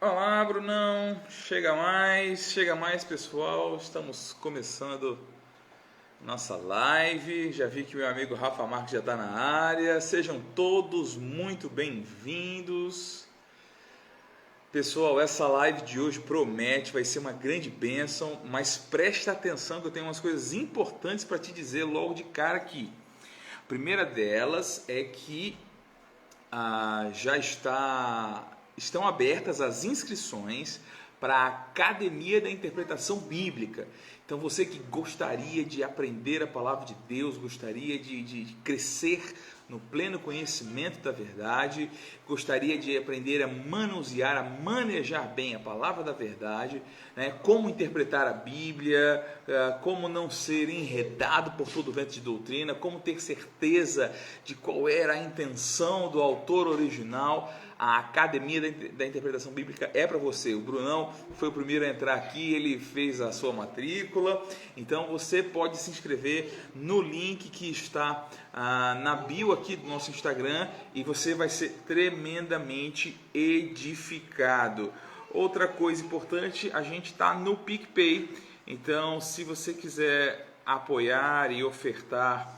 Olá, Brunão. Chega mais, pessoal. Estamos começando nossa live. Já vi que meu amigo Rafa Marques já está na área. Sejam todos muito bem-vindos. Pessoal, essa live de hoje promete, vai ser uma grande bênção, mas presta atenção que eu tenho umas coisas importantes para te dizer logo de cara aqui. A primeira delas é que estão abertas as inscrições para a Academia da Interpretação Bíblica. Então você que gostaria de aprender a palavra de Deus, gostaria de crescer no pleno conhecimento da verdade, gostaria de aprender a manusear, a manejar bem a palavra da verdade, né? Como interpretar a Bíblia, como não ser enredado por todo o vento de doutrina, como ter certeza de qual era a intenção do autor original. A Academia da Interpretação Bíblica é para você. O Brunão foi o primeiro a entrar aqui, ele fez a sua matrícula, então você pode se inscrever no link que está na bio aqui do nosso Instagram e você vai ser tremendamente edificado. Outra coisa importante, a gente está no PicPay, então se você quiser apoiar e ofertar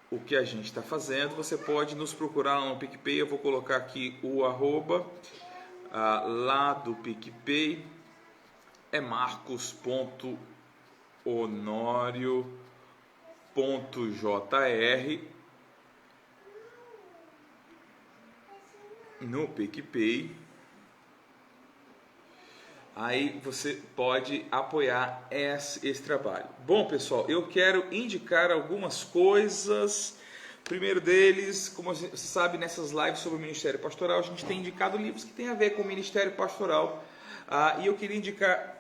o que a gente está fazendo, você pode nos procurar lá no PicPay. Eu vou colocar aqui o arroba lá do PicPay, é marcos.honorio.jr no PicPay. Aí você pode apoiar esse trabalho. Bom, pessoal, eu quero indicar algumas coisas. Primeiro deles, como você sabe, nessas lives sobre o Ministério Pastoral, a gente tem indicado livros que têm a ver com o Ministério Pastoral. E eu queria indicar,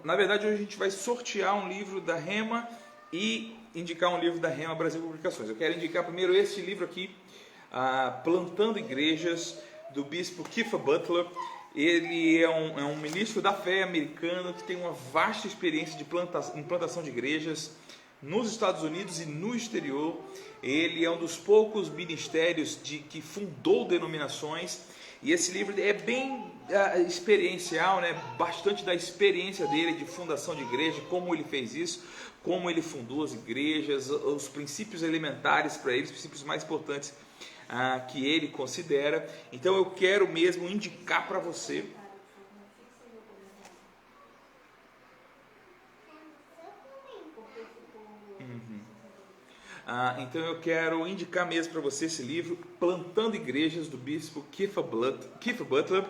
na verdade, hoje a gente vai sortear um livro da Rema e indicar um livro da Rema Brasil Publicações. Eu quero indicar primeiro esse livro aqui, Plantando Igrejas, do bispo Kiefer Butler. Ele é um ministro da fé americano que tem uma vasta experiência de implantação de igrejas nos Estados Unidos e no exterior. Ele é um dos poucos ministérios que fundou denominações, e esse livro é bem experiencial, né? Bastante da experiência dele de fundação de igreja, como ele fez isso, como ele fundou as igrejas, os princípios elementares para eles, os princípios mais importantes que ele considera. Então eu quero mesmo indicar para você então eu quero indicar mesmo para você esse livro, Plantando Igrejas, do bispo Kiefer Butler.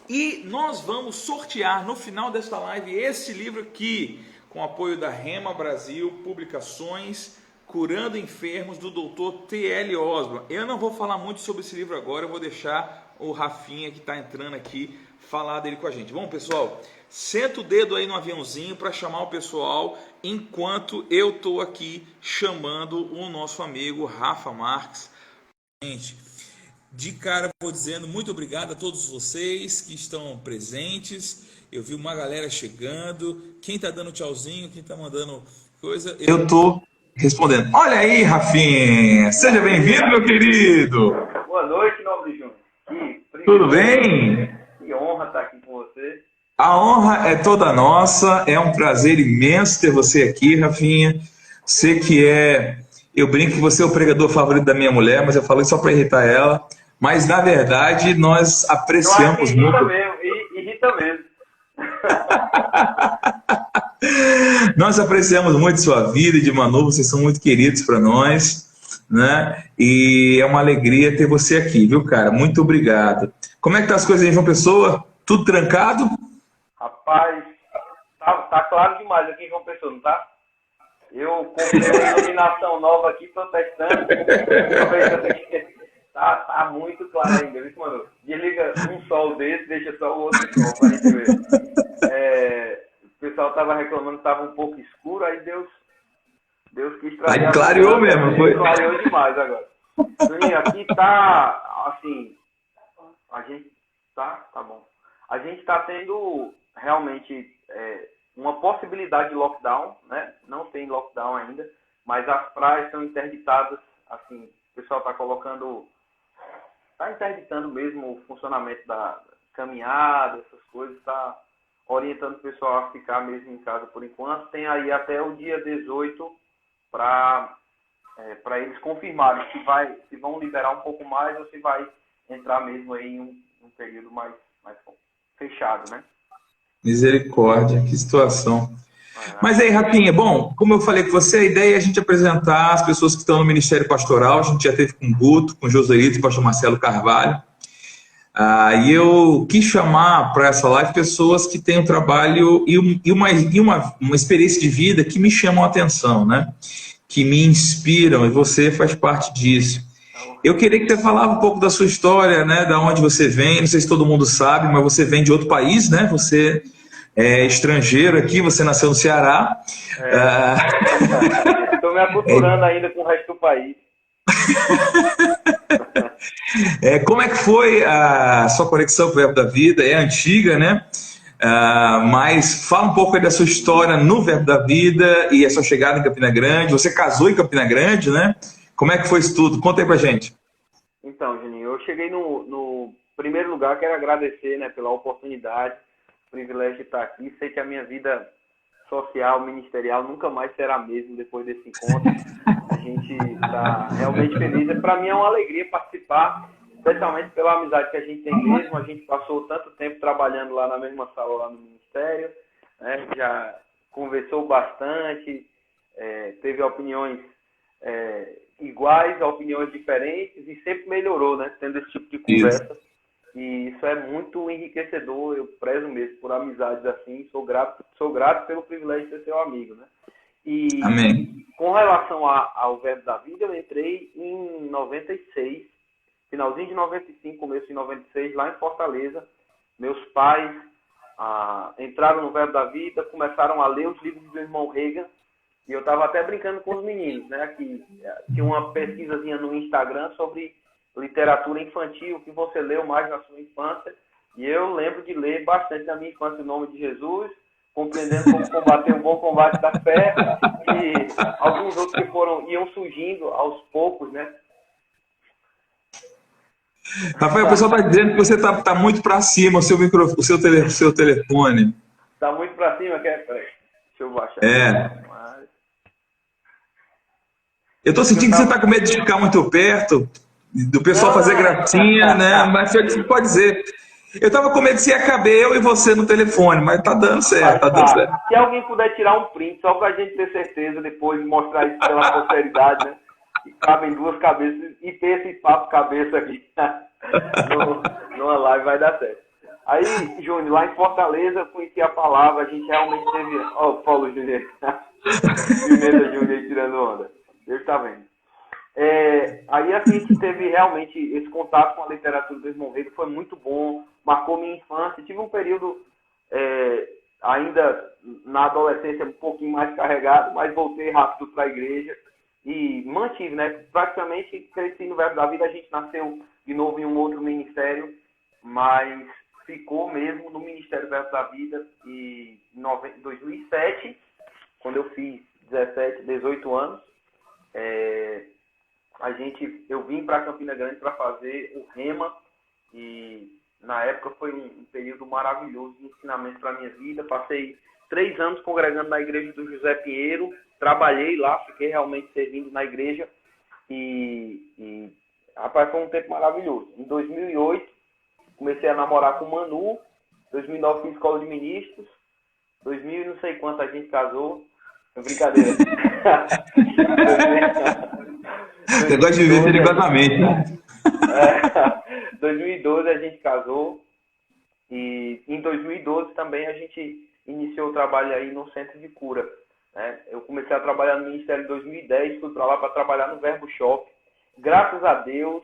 E nós vamos sortear no final desta live esse livro aqui, com apoio da Rema Brasil Publicações, Curando Enfermos, do Dr. T.L. Osborne. Eu não vou falar muito sobre esse livro agora, eu vou deixar o Rafinha, que está entrando aqui, falar dele com a gente. Bom, pessoal, senta o dedo aí no aviãozinho para chamar o pessoal, enquanto eu estou aqui chamando o nosso amigo Rafa Marques. Gente, de cara vou dizendo muito obrigado a todos vocês que estão presentes. Eu vi uma galera chegando. Quem está dando tchauzinho, quem está mandando coisa, eu estou respondendo. Olha aí, Rafinha, seja bem-vindo, meu querido. Boa noite, Nobre Júnior. Tudo bem? Que honra estar aqui com você. A honra é toda nossa, é um prazer imenso ter você aqui, Rafinha. Sei que eu brinco que você é o pregador favorito da minha mulher, mas eu falo isso só para irritar ela. Mas, na verdade, nós apreciamos muito. Irrita mesmo. Nós apreciamos muito sua vida e de Manu, vocês são muito queridos para nós, né? E é uma alegria ter você aqui, viu, cara? Muito obrigado. Como é que tá as coisas aí, João Pessoa? Tudo trancado? Rapaz, tá claro demais aqui em João Pessoa, não tá? Eu comprei uma iluminação nova aqui, tô testando. Tá muito claro ainda, viu, mano? Desliga um sol desse, deixa só o outro sol pra gente ver. O pessoal tava reclamando que tava um pouco escuro, aí Deus quis trazer. Aí clareou mesmo, foi? Clareou demais agora. Juninho, aqui tá, assim, a gente tá bom. A gente tá tendo realmente uma possibilidade de lockdown, né? Não tem lockdown ainda, mas as praias estão interditadas, assim, o pessoal tá interditando mesmo o funcionamento caminhada, essas coisas, está orientando o pessoal a ficar mesmo em casa por enquanto. Tem aí até o dia 18 para eles confirmarem se vão liberar um pouco mais ou se vai entrar mesmo aí em um período mais fechado, né? Misericórdia, que situação. Mas aí, Rafinha, bom, como eu falei com você, a ideia é a gente apresentar as pessoas que estão no Ministério Pastoral. A gente já teve com o Guto, com o Joselito e com o pastor Marcelo Carvalho. E eu quis chamar para essa live pessoas que têm um trabalho e uma experiência de vida que me chamam a atenção, né? Que me inspiram, e você faz parte disso. Eu queria que você falava um pouco da sua história, né? Da onde você vem, não sei se todo mundo sabe, mas você vem de outro país, né? Você é estrangeiro aqui, você nasceu no Ceará. Estou me aculturando ainda com o resto do país. Como é que foi a sua conexão com o Verbo da Vida? É antiga, né? Mas fala um pouco aí da sua história no Verbo da Vida e a sua chegada em Campina Grande. Você casou em Campina Grande, né? Como é que foi isso tudo? Conta aí pra gente. Então, Juninho, eu cheguei no primeiro lugar, quero agradecer, né, pela oportunidade, privilégio de estar aqui. Sei que a minha vida social, ministerial, nunca mais será a mesma depois desse encontro. A gente está realmente feliz. Para mim é uma alegria participar, especialmente pela amizade que a gente tem mesmo. A gente passou tanto tempo trabalhando lá na mesma sala, lá no ministério, né? Já conversou bastante, teve opiniões iguais, opiniões diferentes, e sempre melhorou, né? Tendo esse tipo de conversa. Isso. E isso é muito enriquecedor. Eu prezo mesmo por amizades assim. Sou grato pelo privilégio de ser seu amigo, né? E Amém. Com relação ao Verbo da Vida, eu entrei em 96, finalzinho de 95, começo de 96, lá em Fortaleza. Meus pais entraram no Verbo da Vida, começaram a ler os livros do irmão Reagan, e eu estava até brincando com os meninos, né? Que tinha uma pesquisazinha no Instagram sobre literatura infantil, que você leu mais na sua infância, e eu lembro de ler bastante na minha infância o nome de Jesus, compreendendo como combater um bom combate da fé, e alguns outros que iam surgindo aos poucos, né? Rafael, o pessoal está dizendo que você está muito para cima, o seu telefone. Está muito para cima, quer? Peraí, deixa eu baixar. Eu estou sentindo que você está com medo de ficar muito perto, do pessoal fazer gracinha, né? Mas você pode dizer. Eu estava com medo se ia caber eu e você no telefone, mas tá dando certo, tá dando certo. Se alguém puder tirar um print, só pra gente ter certeza depois de mostrar isso pela posteridade, né? Que cabem duas cabeças e ter esse papo cabeça aqui numa live vai dar certo. Aí, Júnior, lá em Fortaleza eu conheci a palavra, a gente realmente teve... Ó, o Paulo Júnior. Pimenta Júnior aí tirando onda. Deus tá vendo. Aí a gente teve realmente esse contato com a literatura do irmão Reagan, foi muito bom, marcou minha infância. Tive um período ainda na adolescência um pouquinho mais carregado, mas voltei rápido para a igreja e mantive, né? Praticamente cresci no Verbo da Vida. A gente nasceu de novo em um outro ministério, mas ficou mesmo no Ministério Verbo da Vida. E em 2007, quando eu fiz 18 anos, eu vim para Campina Grande para fazer o Rema, e na época foi um período maravilhoso de ensinamento para a minha vida. Passei 3 anos congregando na igreja do José Pinheiro, trabalhei lá, fiquei realmente servindo na igreja e rapaz, foi um tempo maravilhoso. Em 2008, comecei a namorar com o Manu, em 2009 fiz escola de ministros, 2000 e não sei quanto a gente casou. Brincadeira. Você gosta de viver perigosamente, né? 2012 a gente casou e em 2012 também a gente iniciou o trabalho aí no Centro de Cura, né? Eu comecei a trabalhar no Ministério em 2010, fui para lá para trabalhar no Verbo Shop. Graças a Deus,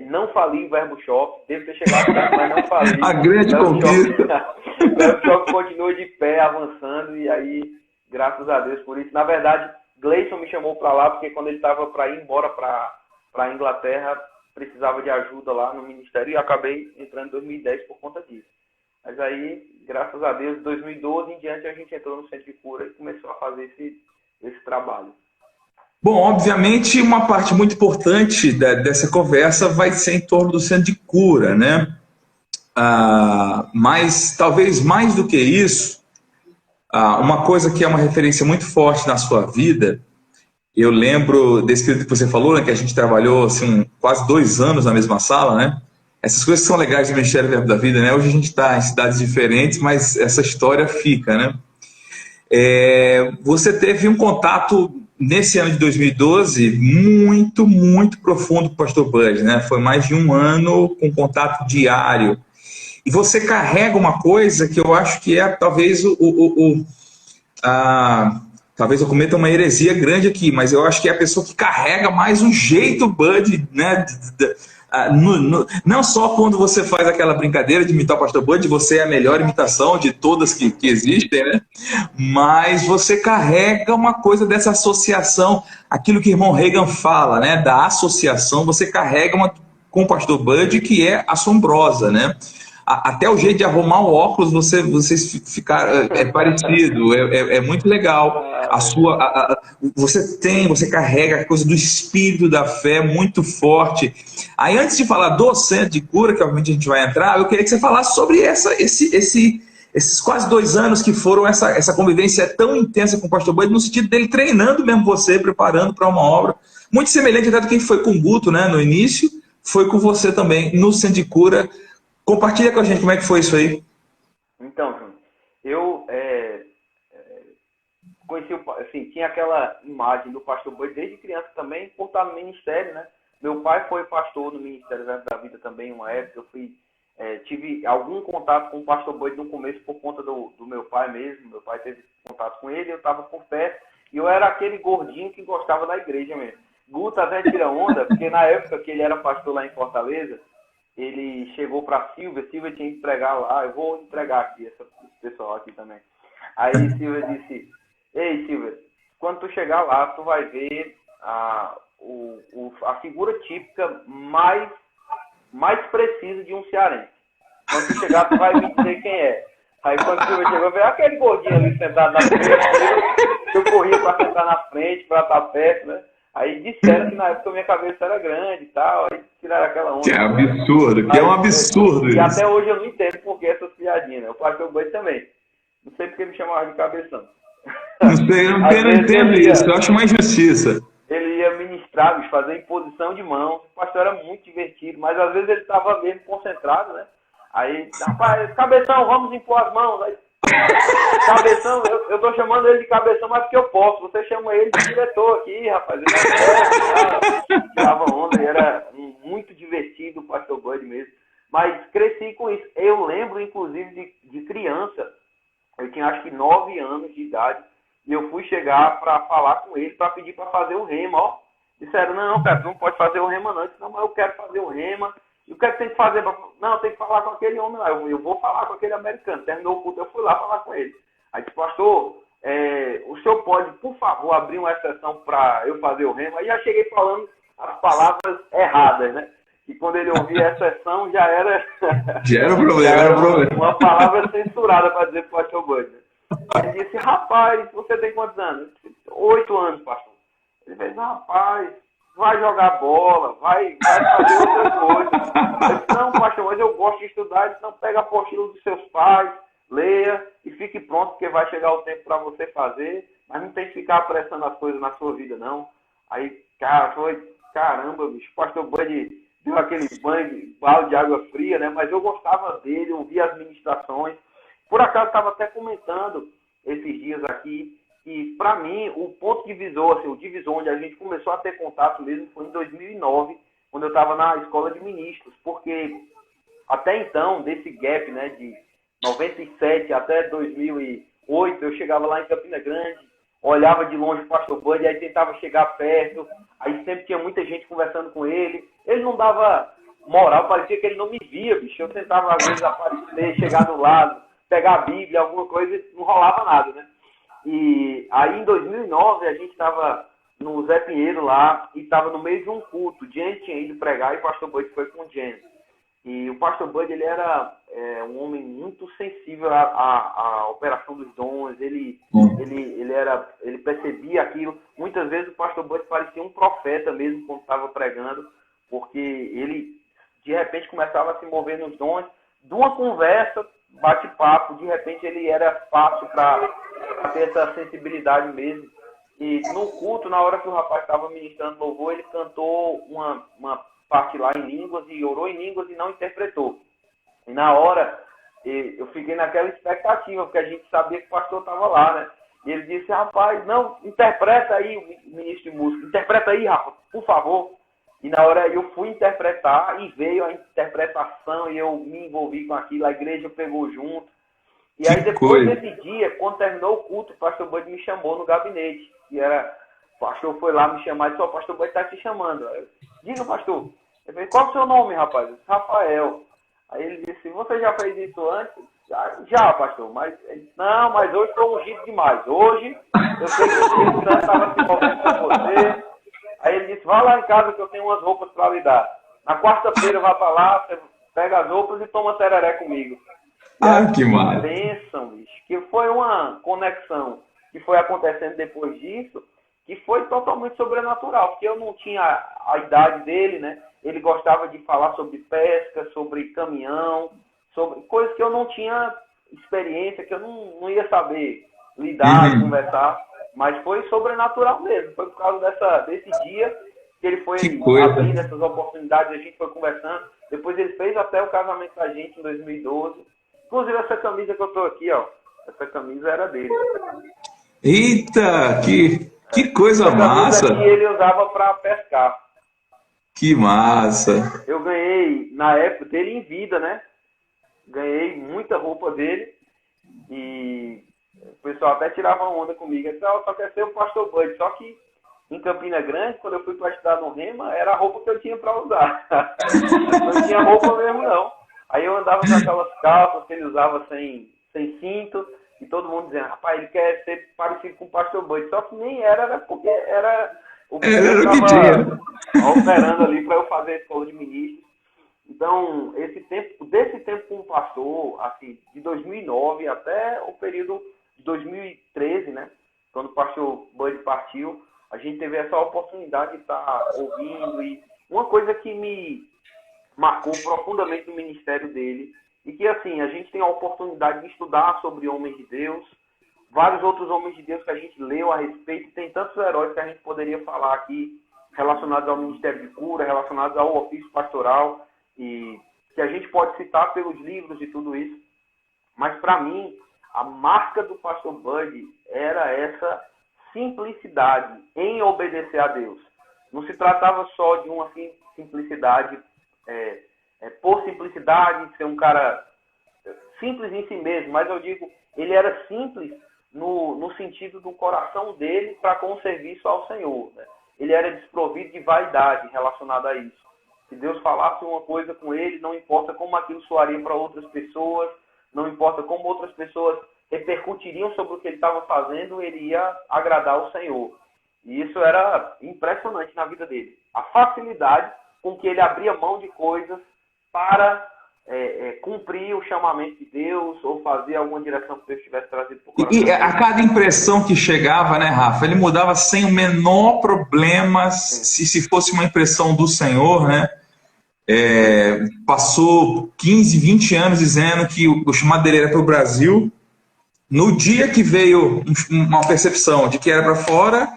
não fali o Verbo Shop, devo ter chegado lá, mas não fali. A grande conquista. O Verbo Shop continua de pé, avançando, e aí, graças a Deus por isso. Na verdade, Gleison me chamou para lá, porque quando ele estava para ir embora para a Inglaterra, precisava de ajuda lá no ministério, e acabei entrando em 2010 por conta disso. Mas aí, graças a Deus, em 2012 em diante, a gente entrou no Centro de Cura e começou a fazer esse trabalho. Bom, obviamente, uma parte muito importante dessa conversa vai ser em torno do Centro de Cura, né? Mas talvez mais do que isso, uma coisa que é uma referência muito forte na sua vida, eu lembro desse período que você falou, né, que a gente trabalhou assim, quase 2 anos na mesma sala, né? Essas coisas são legais do Ministério Verbo da Vida, né? Hoje a gente está em cidades diferentes, mas essa história fica, né? Você teve um contato nesse ano de 2012 muito, muito profundo com o Pastor Bud, né? Foi mais de um ano com contato diário. E você carrega uma coisa que eu acho que é talvez talvez eu cometa uma heresia grande aqui, mas eu acho que é a pessoa que carrega mais o jeito Bud, né? Não só quando você faz aquela brincadeira de imitar o Pastor Bud, você é a melhor imitação de todas que existem, né? Mas você carrega uma coisa dessa associação, aquilo que o irmão Reagan fala, né? Da associação, você carrega uma com o Pastor Bud que é assombrosa, né? Até o jeito de arrumar o óculos, vocês ficaram parecido, é muito legal. Você carrega a coisa do espírito da fé muito forte. Aí, antes de falar do centro de cura, que obviamente a gente vai entrar, eu queria que você falasse sobre esses quase 2 anos que foram essa convivência tão intensa com o Pastor Bud, no sentido dele treinando mesmo você, preparando para uma obra, muito semelhante até do que foi com o Guto, né, no início, foi com você também no centro de cura. Compartilha com a gente como é que foi isso aí. Então, Júnior, eu conheci, assim, tinha aquela imagem do pastor Bud desde criança também, por estar no ministério, né? Meu pai foi pastor no Ministério da Vida também, uma época. Eu tive algum contato com o pastor Bud no começo por conta do meu pai mesmo. Meu pai teve contato com ele, eu estava por perto, e eu era aquele gordinho que gostava da igreja mesmo. Guto até tira onda, porque na época que ele era pastor lá em Fortaleza, ele chegou para Silvia tinha que pregar lá, eu vou entregar aqui, esse pessoal aqui também. Aí Silvia disse, ei Silvia, quando tu chegar lá, tu vai ver a figura típica mais precisa de um cearense. Quando tu chegar, tu vai me dizer quem é. Aí quando a Silvia chegou, veio aquele gordinho ali sentado na frente, eu corria para sentar na frente, para estar perto, né? Aí disseram que na época minha cabeça era grande e tal, aí tiraram aquela onda. Que é absurdo, que é um absurdo e isso. até hoje eu não entendo por que essas piadinhas, né? O pastor Bud também. Não sei porque me chamava de cabeção. Não sei, eu não entendo isso, eu acho uma injustiça. Ele ia ministrar, bicho, fazer imposição de mãos. O pastor era muito divertido, mas às vezes ele estava mesmo concentrado, né? Aí, rapaz, cabeção, vamos impor as mãos. Aí, cabeção, eu tô chamando ele de cabeção, mas porque eu posso. Você chama ele de diretor aqui, rapaz. Ele tirava onda, ele era muito divertido, o pastor Bud mesmo. Mas cresci com isso. Eu lembro, inclusive, de criança. Eu tinha acho que 9 anos de idade. E eu fui chegar para falar com ele, para pedir para fazer o rema, ó. Disseram, não, cara, tu não pode fazer o rema não. Eu disse, não, mas eu quero fazer o rema. E o que é que tem que fazer? Não, tem que falar com aquele homem lá. Eu vou falar com aquele americano. Terminou o culto, eu fui lá falar com ele. Aí disse, pastor, o senhor pode, por favor, abrir uma exceção para eu fazer o rema? Aí já cheguei falando as palavras erradas, né? E quando ele ouvia a exceção, já era... Já era um problema, uma palavra censurada para dizer para o pastor Bud. Ele disse, rapaz, você tem quantos anos? 8 anos, pastor. Ele disse, rapaz, vai jogar bola, vai fazer outra coisa. Eu disse, não, pastor, mas eu gosto de estudar. Ele disse, não, pega a apostila dos seus pais, leia e fique pronto, porque vai chegar o tempo para você fazer, mas não tem que ficar apressando as coisas na sua vida, não. Aí, cara, foi, caramba, bicho, o pastor Bud deu aquele balde de água fria, né? Mas eu gostava dele, eu via as ministrações. Por acaso, estava até comentando esses dias aqui, que para mim, o ponto divisor, assim, o divisor onde a gente começou a ter contato mesmo foi em 2009, quando eu estava na escola de ministros, porque até então, desse gap, né, de 97 até 2008, eu chegava lá em Campina Grande, olhava de longe o pastor Bud, aí tentava chegar perto, aí sempre tinha muita gente conversando com ele, ele não dava moral, parecia que ele não me via, bicho, eu tentava às vezes aparecer, chegar do lado, pegar a Bíblia, alguma coisa, não rolava nada, né? E aí em 2009 a gente estava no Zé Pinheiro lá e estava no meio de um culto. Jen tinha ido pregar e o pastor Bud foi com o Jen. E o pastor Bud, ele era um homem muito sensível à operação dos dons, ele percebia aquilo. Muitas vezes o pastor Bud parecia um profeta mesmo quando estava pregando, porque ele de repente começava a se mover nos dons, de uma conversa, bate-papo, de repente ele era fácil para ter essa sensibilidade mesmo. E no culto, na hora que o rapaz estava ministrando louvor, ele cantou uma parte lá em línguas e orou em línguas e não interpretou. E na hora, eu fiquei naquela expectativa, porque a gente sabia que o pastor estava lá, né? E ele disse, rapaz, não, interpreta aí, o ministro de música, interpreta aí, Rafa, por favor. E na hora eu fui interpretar e veio a interpretação e eu me envolvi com aquilo, a igreja pegou junto. E aí depois desse dia, quando terminou o culto, o pastor Bud me chamou no gabinete. E o pastor foi lá me chamar e disse, o pastor Bud está te chamando. Eu, diga, pastor. Eu falei, qual é o seu nome, rapaz? Eu disse, Rafael. Aí ele disse, você já fez isso antes? Já, pastor. Mas ele disse, não, mas hoje estou ungido demais. Hoje, eu sei que o Espírito Santo estava se movendo com você. Aí ele disse, vá lá em casa que eu tenho umas roupas para lhe dar. Na quarta-feira vá para lá, você pega as roupas e toma tereré comigo. Que massa. Bênção, bicho. Que foi uma conexão que foi acontecendo depois disso, que foi totalmente sobrenatural, porque eu não tinha a idade dele, né? Ele gostava de falar sobre pesca, sobre caminhão, sobre coisas que eu não tinha experiência, que eu não ia saber lidar, conversar, mas foi sobrenatural mesmo. Foi por causa desse dia que ele foi abrindo essas oportunidades, a gente foi conversando. Depois ele fez até o casamento da gente em 2012. Inclusive essa camisa que eu tô aqui, ó, essa camisa era dele. Eita, que coisa massa! Que ele usava para pescar. Que massa! Eu ganhei, na época dele em vida, né? Ganhei muita roupa dele e o pessoal até tirava onda comigo. Eu disse, só quer ser o pastor Bud. Só que em Campina Grande, quando eu fui para estudar no Rema, era a roupa que eu tinha para usar. Não tinha roupa mesmo, não. Aí eu andava com aquelas calças que ele usava sem cinto. E todo mundo dizendo, rapaz, ele quer ser parecido com o pastor Bud. Só que nem era porque era o que eu estava operando ali para eu fazer a escola de ministro. Então, desse tempo com o pastor, assim, de 2009 até o período de 2013, né? Quando o pastor Bud partiu, a gente teve essa oportunidade de estar ouvindo. E uma coisa que me marcou profundamente no ministério dele, e que, assim, a gente tem a oportunidade de estudar sobre homens de Deus, vários outros homens de Deus que a gente leu a respeito, e tem tantos heróis que a gente poderia falar aqui, relacionados ao ministério de cura, relacionados ao ofício pastoral, e que a gente pode citar pelos livros e tudo isso. Mas, para mim, a marca do pastor Bud era essa simplicidade em obedecer a Deus. Não se tratava só de uma simplicidade por simplicidade, ser um cara simples em si mesmo, mas eu digo, ele era simples no sentido do coração dele para com o serviço ao Senhor, né? Ele era desprovido de vaidade relacionada a isso. Se Deus falasse uma coisa com ele, não importa como aquilo soaria para outras pessoas, não importa como outras pessoas repercutiriam sobre o que ele estava fazendo, ele ia agradar o Senhor. E isso era impressionante na vida dele. A facilidade com que ele abria mão de coisas para cumprir o chamamento de Deus ou fazer alguma direção que Deus tivesse trazido para o coração. E a cada impressão que chegava, né, Rafa, ele mudava sem o menor problema, se fosse uma impressão do Senhor, né? Passou 15, 20 anos dizendo que o chamado dele era para o Brasil. No dia que veio uma percepção de que era para fora,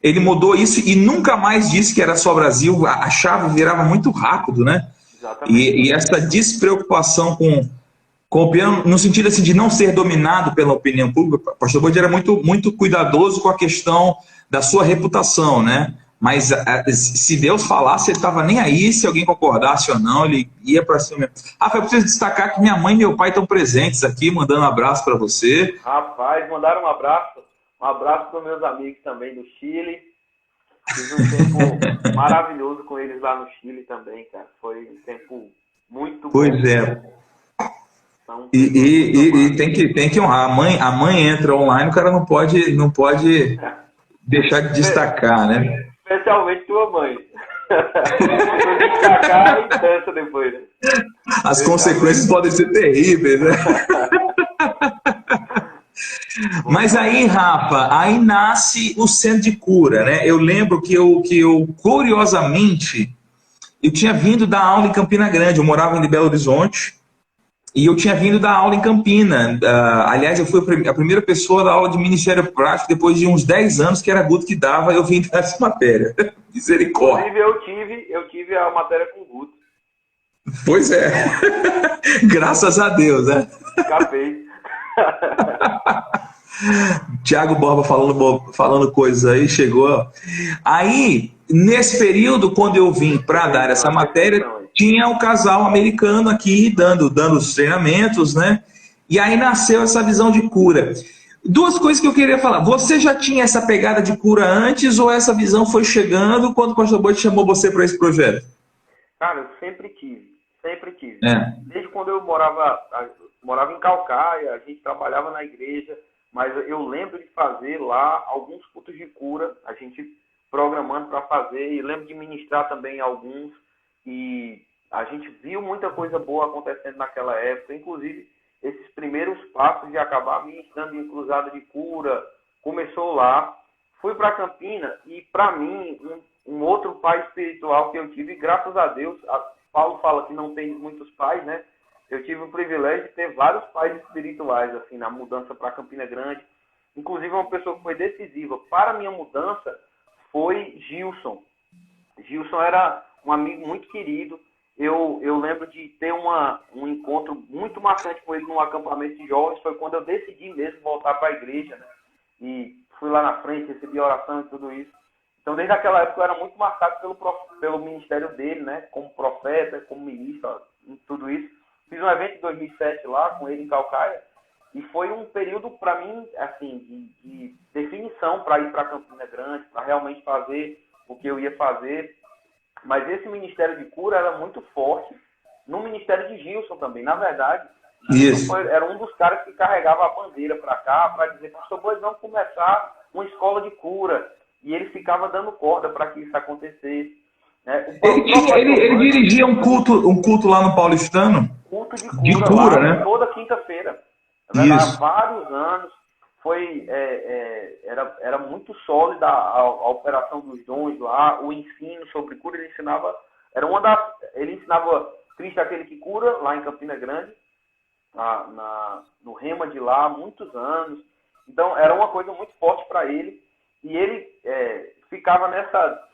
ele mudou isso e nunca mais disse que era só Brasil. A chave virava muito rápido, né? E essa despreocupação com a opinião, no sentido assim, de não ser dominado pela opinião pública, o pastor Bud era muito, muito cuidadoso com a questão da sua reputação, né? Mas se Deus falasse, ele estava nem aí, se alguém concordasse ou não, ele ia para cima. Rafa, eu preciso destacar que minha mãe e meu pai estão presentes aqui, mandando um abraço para você. Rapaz, mandaram um abraço para os meus amigos também do Chile. Fiz um tempo maravilhoso com eles lá no Chile também, cara. Foi um tempo muito bom. Pois é. Então, e tem que honrar. A mãe entra online, o cara não pode deixar de destacar, né? Especialmente tua mãe. Destacar e dança depois. Né? As consequências podem ser terríveis, né? Mas aí, Rafa, aí nasce o centro de cura, né? Eu lembro que eu curiosamente, eu tinha vindo dar aula em Campina Grande, eu morava em Belo Horizonte, e eu tinha vindo dar aula em Campina. Aliás, eu fui a primeira pessoa a dar aula de Ministério Prático depois de uns 10 anos que era Guto que dava, eu vim dar essa matéria. Misericórdia. Inclusive, eu tive a matéria com o Guto. Pois é. Graças a Deus, né? Escapei. Tiago Borba falando coisas aí, chegou. Aí, nesse período, quando eu vim para dar essa matéria, tinha um casal americano aqui dando os treinamentos, né? E aí nasceu essa visão de cura. Duas coisas que eu queria falar. Você já tinha essa pegada de cura antes ou essa visão foi chegando quando o pastor Bud chamou você para esse projeto? Cara, eu sempre tive. É. Desde quando eu morava em Calcaia, a gente trabalhava na igreja, mas eu lembro de fazer lá alguns cultos de cura, a gente programando para fazer, e lembro de ministrar também alguns, e a gente viu muita coisa boa acontecendo naquela época, inclusive esses primeiros passos de acabar ministrando em cruzada de cura, começou lá. Fui para Campina e, para mim, um outro pai espiritual que eu tive, graças a Deus, Paulo fala que não tem muitos pais, né? Eu tive o privilégio de ter vários pais espirituais, assim, na mudança para Campina Grande. Inclusive, uma pessoa que foi decisiva para a minha mudança foi Gilson. Gilson era um amigo muito querido. Eu lembro de ter um encontro muito marcante com ele num acampamento de jovens. Foi quando eu decidi mesmo voltar para a igreja, né? E fui lá na frente, recebi oração e tudo isso. Então, desde aquela época, eu era muito marcado pelo ministério dele, né? Como profeta, como ministro, tudo isso. Fiz um evento em 2007 lá, com ele em Calcaia, e foi um período, para mim, assim, de definição para ir para Campina Grande, para realmente fazer o que eu ia fazer. Mas esse ministério de cura era muito forte no ministério de Gilson também. Na verdade, Gilson era um dos caras que carregava a bandeira para cá, para dizer, pastor, pois vamos começar uma escola de cura. E ele ficava dando corda para que isso acontecesse. Né? Ele dirigia um culto lá no Paulistano? Culto de cura lá, né? Toda quinta-feira. Há vários anos. Era muito sólida a operação dos dons lá, o ensino sobre cura. Ele ensinava, ele ensinava Cristo aquele que cura, lá em Campina Grande, no Rema de lá, há muitos anos. Então, era uma coisa muito forte para ele. E ele ficava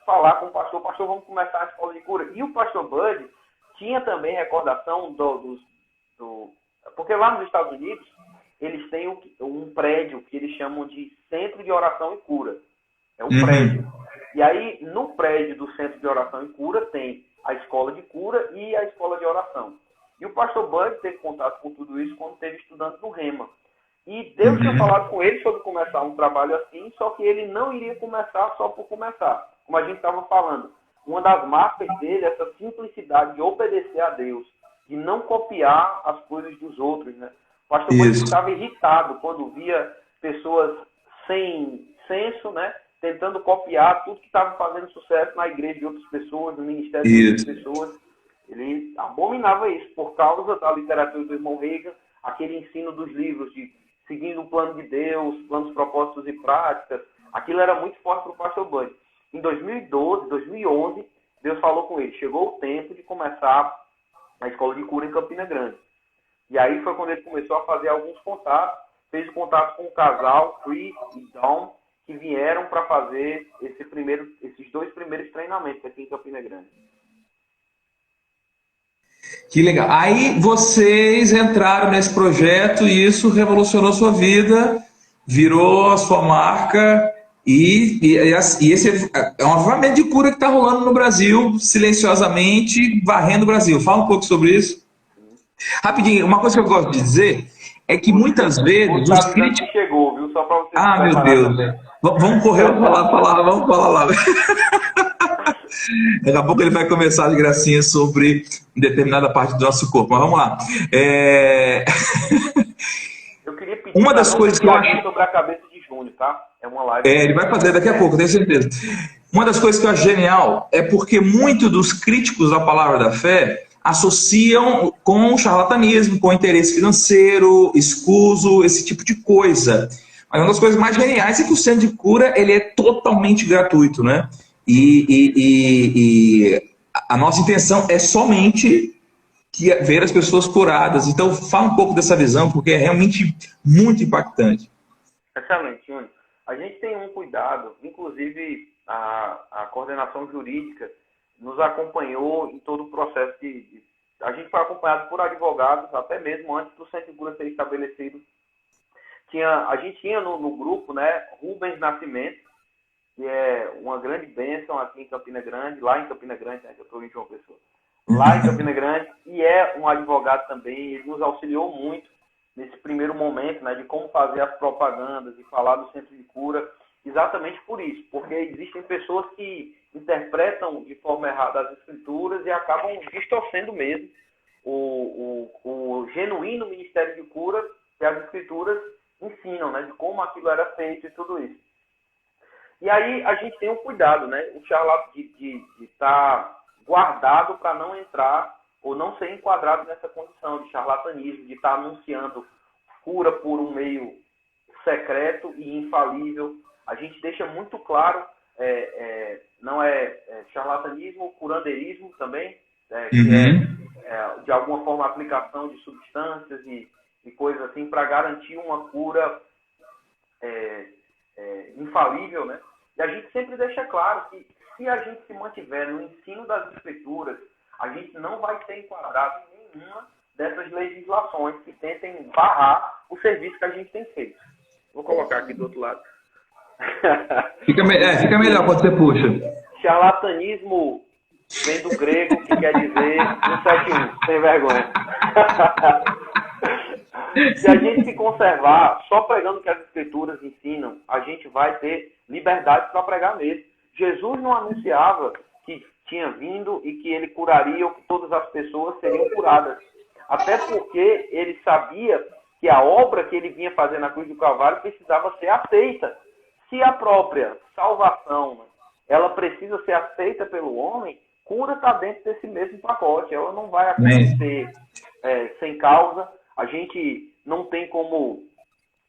falar com o pastor, vamos começar a escola de cura. E o pastor Bud tinha também recordação porque lá nos Estados Unidos, eles têm um prédio que eles chamam de Centro de Oração e Cura. É um prédio. E aí, no prédio do Centro de Oração e Cura, tem a escola de cura e a escola de oração. E o pastor Bud teve contato com tudo isso quando esteve estudando no Rema. E Deus tinha falado com ele sobre começar um trabalho assim, só que ele não iria começar só por começar. Como a gente estava falando, uma das marcas dele é essa simplicidade de obedecer a Deus, de não copiar as coisas dos outros, né? O pastor Bud estava irritado quando via pessoas sem senso, né? Tentando copiar tudo que estava fazendo sucesso na igreja de outras pessoas, no ministério de outras pessoas. Ele abominava isso por causa da literatura do irmão Reagan, aquele ensino dos livros de seguindo o plano de Deus, planos, propósitos e práticas. Aquilo era muito forte para o pastor Bud. Em 2012, 2011, Deus falou com ele. Chegou o tempo de começar a escola de cura em Campina Grande. E aí foi quando ele começou a fazer alguns contatos. Fez contato com o casal, Chris e Dawn, que vieram para fazer esses 2 primeiros treinamentos aqui em Campina Grande. Que legal. Aí vocês entraram nesse projeto e isso revolucionou sua vida, virou a sua marca e esse é um avivamento de cura que está rolando no Brasil, silenciosamente, varrendo o Brasil. Fala um pouco sobre isso. Rapidinho, uma coisa que eu gosto de dizer é que muitas vezes os críticos... chegou, viu? Só para você meu Deus. Também. Vamos correr, vamos falar lá. Daqui a pouco ele vai começar as gracinhas sobre determinada parte do nosso corpo. Mas vamos lá. Eu queria pedir uma das coisas que eu acho sobre a cabeça de Júnior, tá? É uma live. Ele vai fazer daqui a pouco, tenho certeza. Uma das coisas que eu acho genial é porque muitos dos críticos da palavra da fé associam com charlatanismo, com interesse financeiro, escuso, esse tipo de coisa. Mas uma das coisas mais geniais é que o centro de cura ele é totalmente gratuito, né? E a nossa intenção é somente que é ver as pessoas curadas. Então, fala um pouco dessa visão, porque é realmente muito impactante. Excelente, Júnior. A gente tem um cuidado, inclusive a coordenação jurídica nos acompanhou em todo o processo a gente foi acompanhado por advogados, até mesmo antes do Centro de Cura ser estabelecido. A gente tinha no grupo, né, Rubens Nascimento, que é uma grande bênção aqui em Campina Grande, lá em Campina Grande, né, que eu estou em João Pessoa, lá em Campina Grande, e é um advogado também, ele nos auxiliou muito nesse primeiro momento, né, de como fazer as propagandas e falar do Centro de Cura, exatamente por isso, porque existem pessoas que interpretam de forma errada as escrituras e acabam distorcendo mesmo o genuíno ministério de cura que as escrituras ensinam, né, de como aquilo era feito e tudo isso. E aí a gente tem um cuidado, né, o charlatão de estar guardado para não entrar ou não ser enquadrado nessa condição de charlatanismo, de estar anunciando cura por um meio secreto e infalível. A gente deixa muito claro, não é charlatanismo, curandeirismo também, que é de alguma forma aplicação de substâncias e coisas assim para garantir uma cura infalível, né? E a gente sempre deixa claro que se a gente se mantiver no ensino das escrituras, a gente não vai ser enquadrado em nenhuma dessas legislações que tentem barrar o serviço que a gente tem feito. Vou colocar aqui do outro lado. Fica melhor quando você puxa. Charlatanismo vem do grego, que quer dizer 171, sem vergonha. Se a gente se conservar só pregando o que as escrituras ensinam, a gente vai ter liberdade para pregar mesmo. Jesus não anunciava que tinha vindo e que ele curaria ou que todas as pessoas seriam curadas. Até porque ele sabia que a obra que ele vinha fazer na cruz do Calvário precisava ser aceita. Se a própria salvação ela precisa ser aceita pelo homem, cura está dentro desse mesmo pacote. Ela não vai acontecer sem causa. A gente não tem como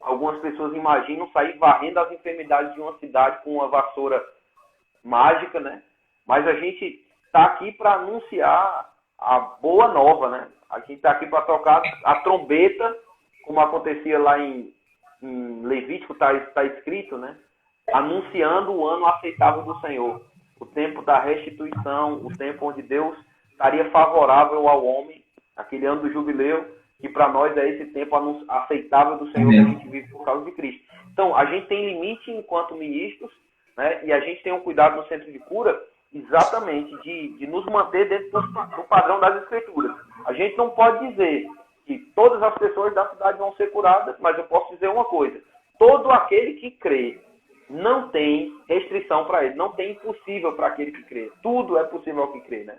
algumas pessoas imaginam sair varrendo as enfermidades de uma cidade com uma vassoura mágica, né? Mas a gente está aqui para anunciar a boa nova, né? A gente está aqui para tocar a trombeta, como acontecia lá em Levítico, está escrito, né? Anunciando o ano aceitável do Senhor. O tempo da restituição, o tempo onde Deus estaria favorável ao homem, aquele ano do jubileu, que para nós é esse tempo aceitável do Senhor que a gente vive por causa de Cristo. Então, a gente tem limite enquanto ministros, né? E a gente tem um cuidado no Centro de Cura exatamente de nos manter dentro do padrão das Escrituras. A gente não pode dizer que todas as pessoas da cidade vão ser curadas, mas eu posso dizer uma coisa: todo aquele que crê, não tem restrição para ele, não tem impossível para aquele que crê. Tudo é possível ao que crê, né?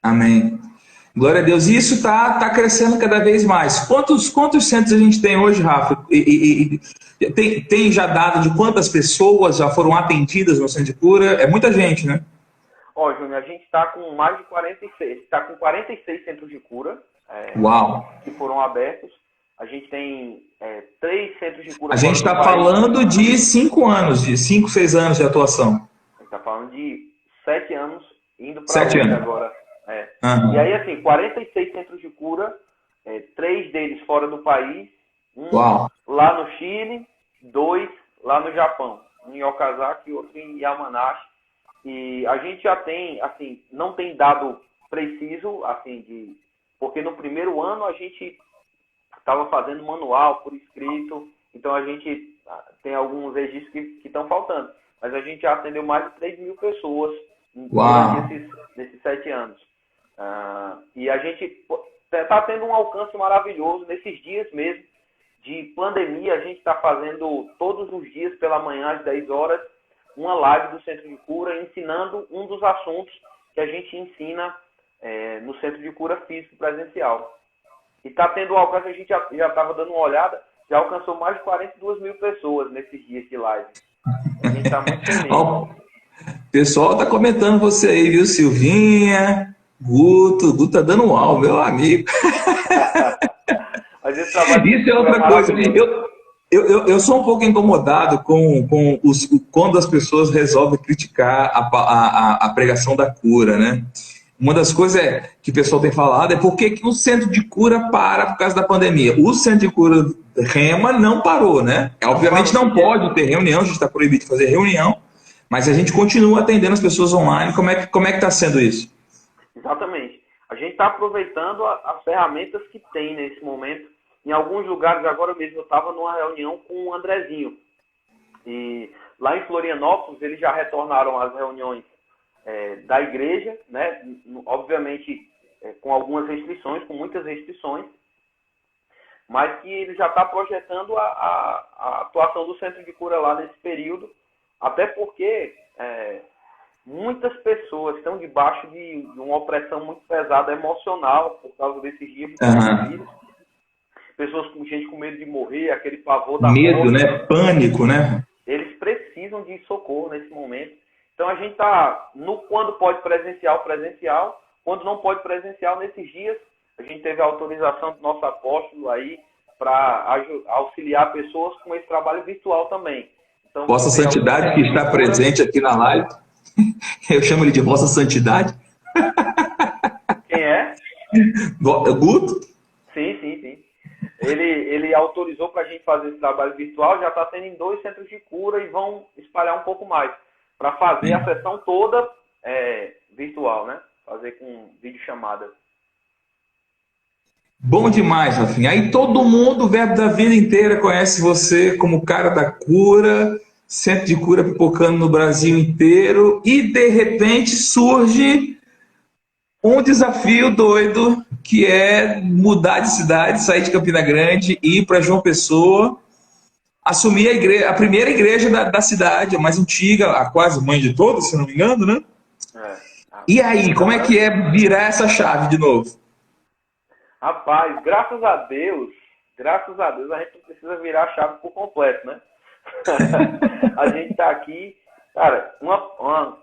Amém. Glória a Deus. E isso está crescendo cada vez mais. Quantos centros a gente tem hoje, Rafa? Tem já dado de quantas pessoas já foram atendidas no centro de cura? É muita gente, né? Ó, Júnior, a gente está com mais de 46. Está com 46 centros de cura. Uau! Que foram abertos. A gente tem 3 centros de cura. A gente está falando de 5 anos, de 5, 6 anos de atuação. A gente está falando de 7 anos, indo para 7 anos agora. Uhum. E aí, assim, 46 centros de cura, 3 deles fora do país, lá no Chile, 2 lá no Japão, um em Okazaki e outro em Yamanashi. E a gente já tem, assim, não tem dado preciso, assim, porque no primeiro ano a gente estava fazendo manual por escrito, então a gente tem alguns registros que estão faltando. Mas a gente já atendeu mais de 3 mil pessoas nesses 7 anos. E a gente está tendo um alcance maravilhoso nesses dias mesmo de pandemia. A gente está fazendo todos os dias pela manhã às 10 horas uma live do Centro de Cura ensinando um dos assuntos que a gente ensina no Centro de Cura Físico Presencial. E está tendo um alcance, a gente já estava dando uma olhada, já alcançou mais de 42 mil pessoas nesses dias de live. A gente está muito feliz. O pessoal está comentando você aí, viu, Silvinha? Guto tá dando um au, meu amigo. Mas esse trabalho isso é outra coisa. Eu sou um pouco incomodado quando as pessoas resolvem criticar a pregação da cura, né? Uma das coisas que o pessoal tem falado é por que o centro de cura para por causa da pandemia. O centro de cura Rema não parou, né? Obviamente não pode ter reunião, a gente está proibido de fazer reunião, mas a gente continua atendendo as pessoas online. Como é que está sendo isso? Exatamente. A gente está aproveitando as ferramentas que tem nesse momento. Em alguns lugares, agora mesmo, eu estava numa reunião com o Andrezinho. E lá em Florianópolis, eles já retornaram às reuniões da igreja, né? Obviamente com algumas restrições, com muitas restrições, mas que ele já está projetando a atuação do centro de cura lá nesse período, até porque muitas pessoas estão debaixo de uma opressão muito pesada emocional por causa desses dias de coronavírus. Pessoas com gente com medo de morrer, aquele pavor da medo, morte, né? Pânico, né? Eles precisam de socorro nesse momento. Então a gente está, quando pode presencial, quando não pode presencial, nesses dias, a gente teve a autorização do nosso apóstolo aí para auxiliar pessoas com esse trabalho virtual também. Então, Vossa Santidade, que está presente aqui na live, eu chamo ele de Vossa Santidade. Quem é? Guto? Sim. Ele autorizou para a gente fazer esse trabalho virtual, já está tendo em 2 centros de cura e vão espalhar um pouco mais, para fazer a sessão toda virtual, né? Fazer com videochamada. Bom demais, Rafinha. Aí todo mundo, o Verbo da Vida inteira, conhece você como o cara da cura, centro de cura pipocando no Brasil inteiro, e de repente surge um desafio doido, que é mudar de cidade, sair de Campina Grande, ir para João Pessoa, assumir a primeira igreja da cidade, a mais antiga, a quase mãe de todas, se não me engano, né? E aí, como é que é virar essa chave de novo? Rapaz, graças a Deus, a gente não precisa virar a chave por completo, né? A gente está aqui, cara,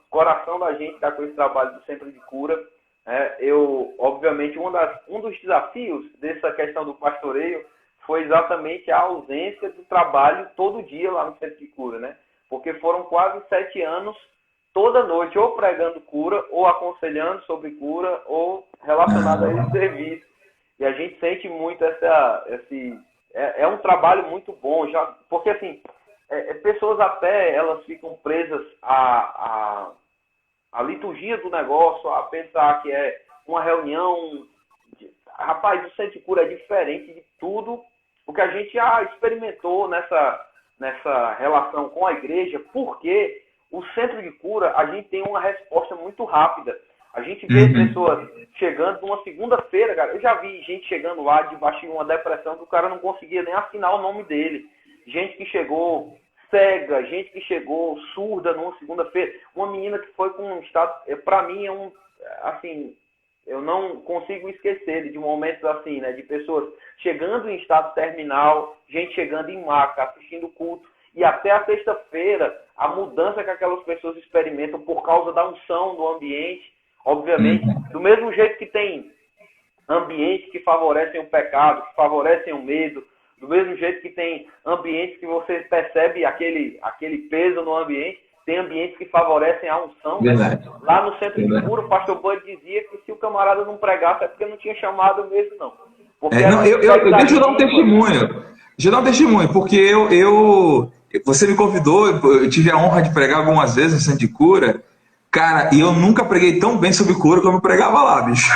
coração da gente está com esse trabalho do Centro de Cura. Obviamente, um dos desafios dessa questão do pastoreio foi exatamente a ausência do trabalho todo dia lá no Centro de Cura, né? Porque foram quase 7 anos, toda noite, ou pregando cura, ou aconselhando sobre cura, ou relacionado a esse serviço. E a gente sente muito é um trabalho muito bom, porque assim, pessoas até, elas ficam presas a liturgia do negócio, a pensar que é uma reunião. Rapaz, o Centro de Cura é diferente de tudo o que a gente já experimentou nessa relação com a igreja, porque o Centro de Cura, a gente tem uma resposta muito rápida. A gente vê pessoas chegando numa segunda-feira, cara. Eu já vi gente chegando lá debaixo de uma depressão que o cara não conseguia nem assinar o nome dele. Gente que chegou cega, gente que chegou surda numa segunda-feira. Uma menina que foi com um estado... Para mim assim, eu não consigo esquecer de momentos assim, né? De pessoas chegando em estado terminal, gente chegando em maca, assistindo o culto. E até a sexta-feira, a mudança que aquelas pessoas experimentam por causa da unção do ambiente. Obviamente, do mesmo jeito que tem ambientes que favorecem o pecado, que favorecem o medo, do mesmo jeito que tem ambientes que você percebe aquele peso no ambiente, tem ambientes que favorecem a unção. Né? Lá no Centro de Cura, o pastor Bud dizia que se o camarada não pregasse é porque não tinha chamado mesmo, não. Deixa eu dar um testemunho. Deixa eu dar um testemunho, porque você me convidou, eu tive a honra de pregar algumas vezes no Centro de Cura. Cara, e eu nunca preguei tão bem sobre cura como eu pregava lá, bicho.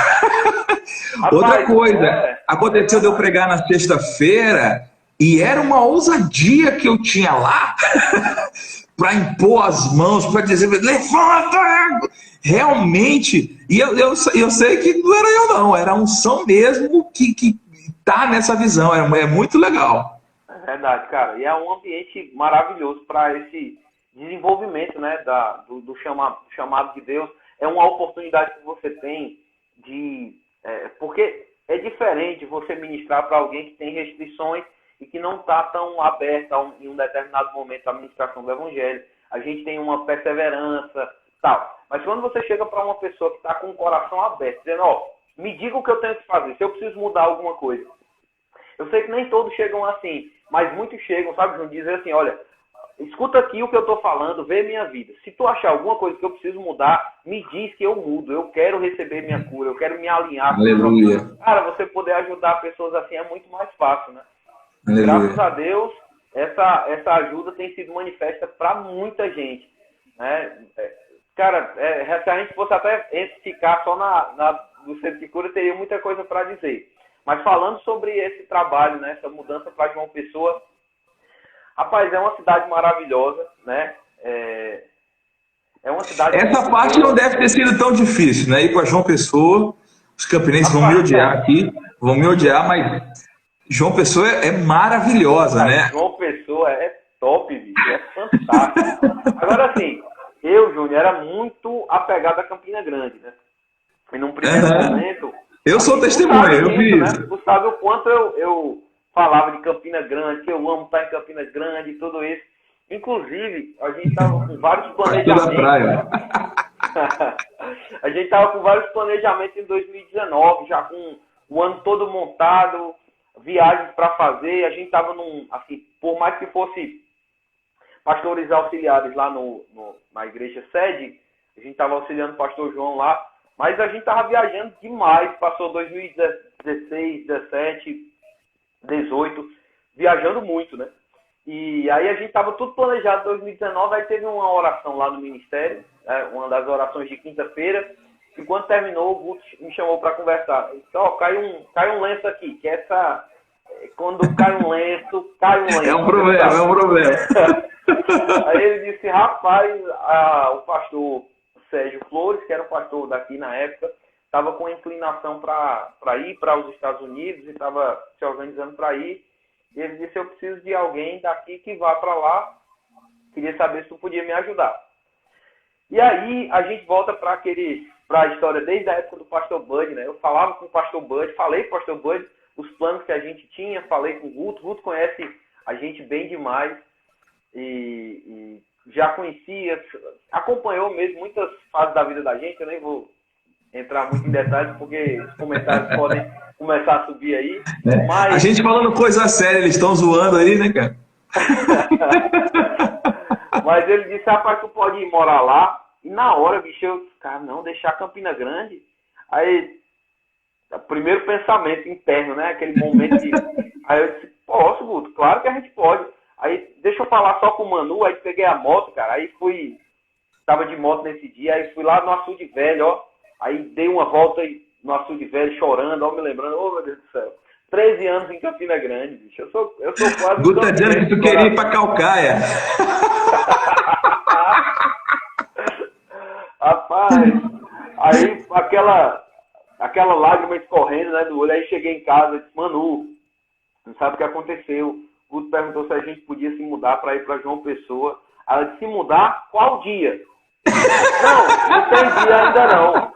Rapaz, outra coisa, aconteceu de eu pregar na sexta-feira e era uma ousadia que eu tinha lá para impor as mãos, para dizer, levanta! Realmente, e eu sei que não era eu não, era a unção mesmo que tá nessa visão, é muito legal. É verdade, cara, e é um ambiente maravilhoso para esse desenvolvimento, né, do chamado de Deus. É uma oportunidade que você tem porque é diferente você ministrar para alguém que tem restrições e que não está tão aberto em um determinado momento à ministração do Evangelho. A gente tem uma perseverança, tal. Mas quando você chega para uma pessoa que está com o coração aberto, dizendo, me diga o que eu tenho que fazer, se eu preciso mudar alguma coisa. Eu sei que nem todos chegam assim, mas muitos chegam, sabe, João, dizer assim, olha, escuta aqui o que eu tô falando, vê minha vida. Se tu achar alguma coisa que eu preciso mudar, me diz que eu mudo. Eu quero receber minha cura, eu quero me alinhar. Aleluia. Cara, você poder ajudar pessoas assim é muito mais fácil, né? Aleluia. Graças a Deus, essa ajuda tem sido manifesta para muita gente, né? Cara, se a gente fosse até ficar só no centro de cura, teria muita coisa para dizer. Mas falando sobre esse trabalho, né, essa mudança para João Pessoa, rapaz, é uma cidade maravilhosa, né? É uma cidade... Essa parte não deve ter sido tão difícil, né? Ir para João Pessoa, os campinenses vão me odiar aqui, vão me odiar, mas João Pessoa é maravilhosa, né? João Pessoa é top, bicho, é fantástico. Agora, assim, eu, Júnior, era muito apegado a Campina Grande, né? E num primeiro momento... Eu sou testemunha, eu vi isso. Né? Tu sabe o quanto eu falava de Campina Grande, que eu amo estar em Campina Grande e tudo isso. Inclusive, a gente estava com vários planejamentos. Da praia. A gente estava com vários planejamentos em 2019, já com o ano todo montado, viagens para fazer. A gente estava assim, por mais que fosse pastores auxiliares lá na igreja sede, a gente estava auxiliando o pastor João lá, mas a gente estava viajando demais. Passou 2016, 17, 18, viajando muito, né? E aí a gente estava tudo planejado em 2019, aí teve uma oração lá no ministério, uma das orações de quinta-feira, e quando terminou, o Guto me chamou para conversar. Ele disse, cai um lenço aqui, que quando cai um lenço, É um problema. Aí ele disse, rapaz, o pastor Sérgio Flores, que era o pastor daqui na época, estava com inclinação para ir para os Estados Unidos e estava se organizando para ir. E ele disse, eu preciso de alguém daqui que vá para lá. Queria saber se tu podia me ajudar. E aí a gente volta para a história desde a época do pastor Bud, né? Eu falava com o pastor Bud, falei com o pastor Bud os planos que a gente tinha, falei com o Guto. O Guto conhece a gente bem demais e já conhecia, acompanhou mesmo muitas fases da vida da gente. Eu nem vou entrar muito em detalhes, porque os comentários podem começar a subir aí. Mas... A gente falando coisa séria, eles estão zoando aí, né, cara? Mas ele disse, rapaz, tu pode ir morar lá. E na hora, bicho, eu disse, cara, não, deixar Campina Grande. Aí, o primeiro pensamento interno, né, aquele momento de... Aí eu disse, posso, Guto, claro que a gente pode. Aí, deixa eu falar só com o Manu, aí peguei a moto, cara, aí tava de moto nesse dia, aí fui lá no Açude Velho, ó. Aí dei uma volta no Açude Velho, chorando, ó, me lembrando, oh, meu Deus do céu. 13 anos em Campina Grande, bicho. Eu sou quase... Guto tá dizendo que tu queria ir pra Calcaia. Rapaz, aí aquela lágrima escorrendo, né, do olho, aí cheguei em casa e disse, Manu, não sabe o que aconteceu. O Guto perguntou se a gente podia se mudar para ir para João Pessoa. Ela disse, se mudar, qual dia? Não tem dia ainda não.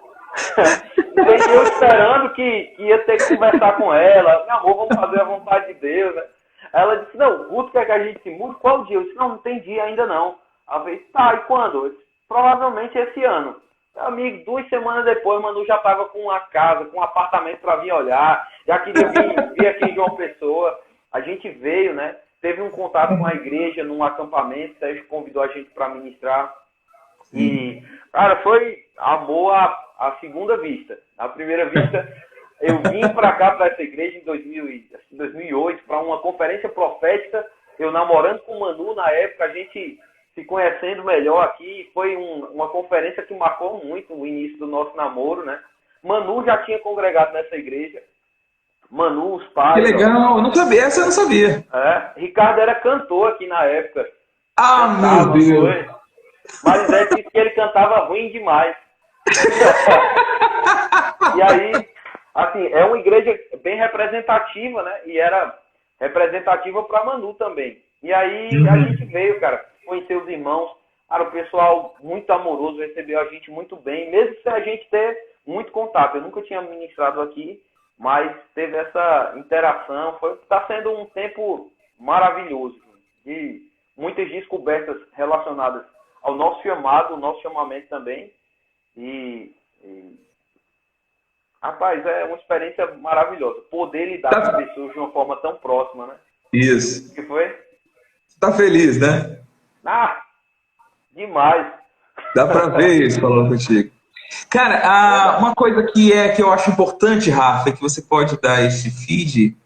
Eu esperando que ia ter que conversar com ela. Meu amor, vamos fazer a vontade de Deus, né? Ela disse, não, o Guto quer que a gente se mude, qual dia? Eu disse, não tem dia ainda não. Ela disse, tá, e quando? Eu disse, provavelmente esse ano. Meu amigo, 2 semanas depois, Manu já estava com uma casa, com um apartamento para vir olhar, já queria vir aqui em João Pessoa. A gente veio, né? Teve um contato com a igreja num acampamento, o Sérgio convidou a gente para ministrar. E, cara, foi amor à segunda vista. À primeira vista, eu vim para cá, para essa igreja, em 2008, para uma conferência profética. Eu namorando com o Manu na época, a gente se conhecendo melhor aqui. Foi uma conferência que marcou muito o início do nosso namoro, né? Manu já tinha congregado nessa igreja. Manu, os pais... Que legal, eu não sabia, essa eu não sabia. Ricardo era cantor aqui na época. Ah, meu Deus! Mas ele disse que ele cantava ruim demais. E aí, assim, é uma igreja bem representativa, né? E era representativa para Manu também. E aí a gente veio, cara, conhecer os irmãos. Cara, o pessoal muito amoroso, recebeu a gente muito bem, mesmo sem a gente ter muito contato. Eu nunca tinha ministrado aqui, mas teve essa interação. Está sendo um tempo maravilhoso, de muitas descobertas relacionadas ao nosso chamado, o nosso chamamento também. Rapaz, é uma experiência maravilhosa. Poder lidar com as pessoas de uma forma tão próxima, né? Isso. O que foi? Você tá feliz, né? Ah, demais. Dá para ver isso falando contigo. Cara, uma coisa que eu acho importante, Rafa, é que você pode dar esse feed.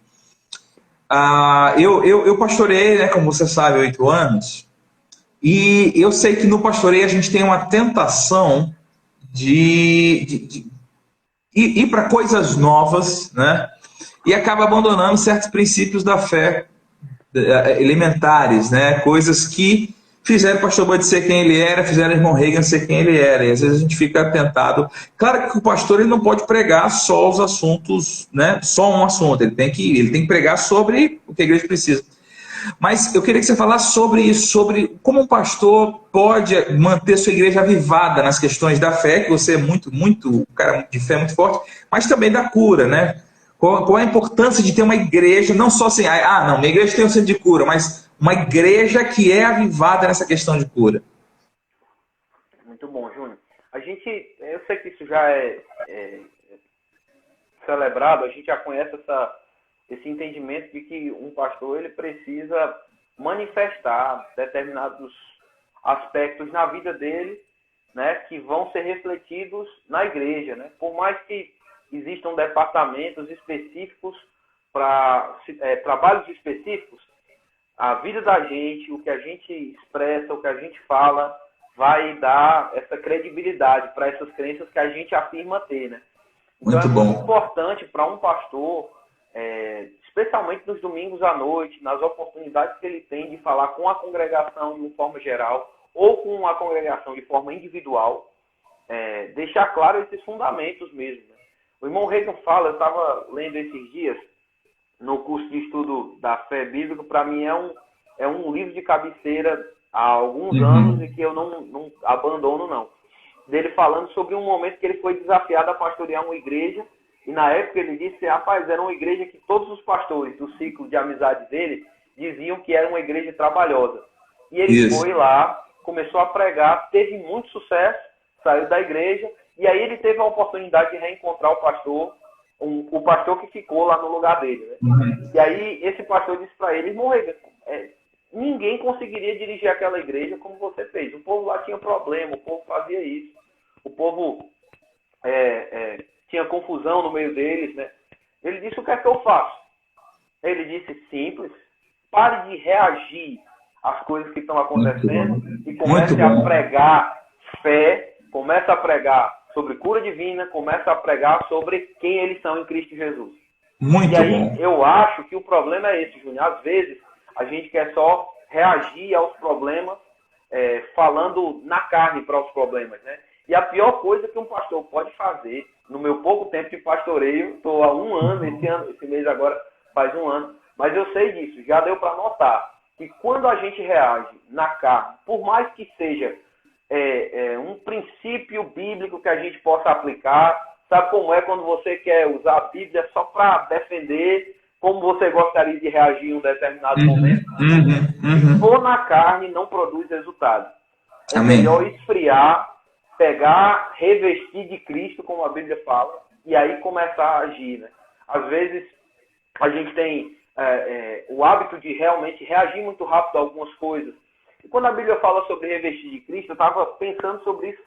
Eu pastorei, né, como você sabe, 8 anos. E eu sei que no pastoreio a gente tem uma tentação de ir para coisas novas, né? E acaba abandonando certos princípios da fé elementares, né? Coisas que fizeram o pastor Bud ser quem ele era, fizeram o irmão Reagan ser quem ele era. E às vezes a gente fica tentado. Claro que o pastor ele não pode pregar só os assuntos, né? Só um assunto. Ele tem que pregar sobre o que a igreja precisa. Mas eu queria que você falasse sobre isso, sobre como um pastor pode manter sua igreja avivada nas questões da fé, que você é um cara de fé muito forte, mas também da cura, né? Qual a importância de ter uma igreja, não só assim, não, minha igreja tem um centro de cura, mas uma igreja que é avivada nessa questão de cura. Muito bom, Júnior. Eu sei que isso já é celebrado, a gente já conhece esse entendimento de que um pastor ele precisa manifestar determinados aspectos na vida dele, né, que vão ser refletidos na igreja, né? Por mais que existam departamentos específicos para trabalhos específicos, a vida da gente, o que a gente expressa, o que a gente fala, vai dar essa credibilidade para essas crenças que a gente afirma ter, né? Então Muito bom. Muito importante para um pastor, especialmente nos domingos à noite, nas oportunidades que ele tem de falar com a congregação de uma forma geral ou com a congregação de forma individual, deixar claro esses fundamentos mesmo, né? O irmão Reagan fala, eu estava lendo esses dias, no curso de estudo da fé bíblica, para mim é um livro de cabeceira há alguns anos e que eu não abandono, não. Dele falando sobre um momento que ele foi desafiado a pastorear uma igreja, e na época ele disse, rapaz, era uma igreja que todos os pastores do ciclo de amizade dele diziam que era uma igreja trabalhosa. E ele foi lá, começou a pregar, teve muito sucesso, saiu da igreja, e aí ele teve a oportunidade de reencontrar o pastor, o pastor que ficou lá no lugar dele, né? E aí esse pastor disse para ele, irmão Reagan, ninguém conseguiria dirigir aquela igreja como você fez. O povo lá tinha problema, o povo fazia isso, o povo tinha confusão no meio deles, né? Ele disse, o que é que eu faço? Ele disse, simples, pare de reagir às coisas que estão acontecendo e comece a pregar fé, comece a pregar sobre cura divina, comece a pregar sobre quem eles são em Cristo Jesus. Muito e aí, bom. Eu acho que o problema é esse, Júnior. Às vezes, a gente quer só reagir aos problemas, falando na carne para os problemas, né? E a pior coisa que um pastor pode fazer, no meu pouco tempo de pastoreio, estou há 1 ano, esse mês agora faz 1 ano, mas eu sei disso, já deu para notar que quando a gente reage na carne, por mais que seja um princípio bíblico que a gente possa aplicar, sabe como é quando você quer usar a Bíblia só para defender como você gostaria de reagir em um determinado momento? Se for na carne, não produz resultado. É melhor esfriar, pegar, revestir de Cristo, como a Bíblia fala, e aí começar a agir, né? Às vezes, a gente tem o hábito de realmente reagir muito rápido a algumas coisas. E quando a Bíblia fala sobre revestir de Cristo, eu estava pensando sobre isso,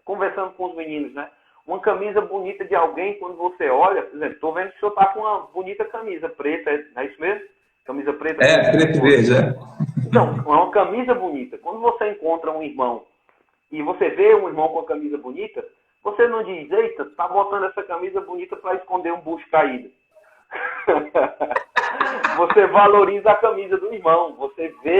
conversando com os meninos, né? Uma camisa bonita de alguém, quando você olha, por exemplo, estou vendo que o senhor está com uma bonita camisa preta, não é isso mesmo? Camisa preta? Preto e verde, Então, é uma camisa bonita. Quando você encontra um irmão e você vê um irmão com a camisa bonita, você não diz, eita, tá botando essa camisa bonita para esconder um bucho caído. Você valoriza a camisa do irmão, você vê,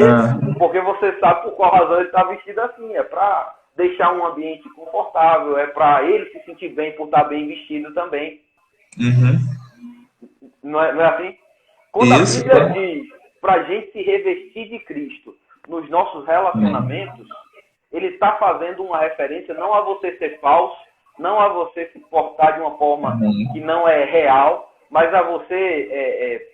porque você sabe por qual razão ele está vestido assim, é para deixar um ambiente confortável, é para ele se sentir bem por estar bem vestido também. Não é assim? Quando a Bíblia diz para a gente se revestir de Cristo nos nossos relacionamentos, ele está fazendo uma referência não a você ser falso, não a você se portar de uma forma que não é real, mas a você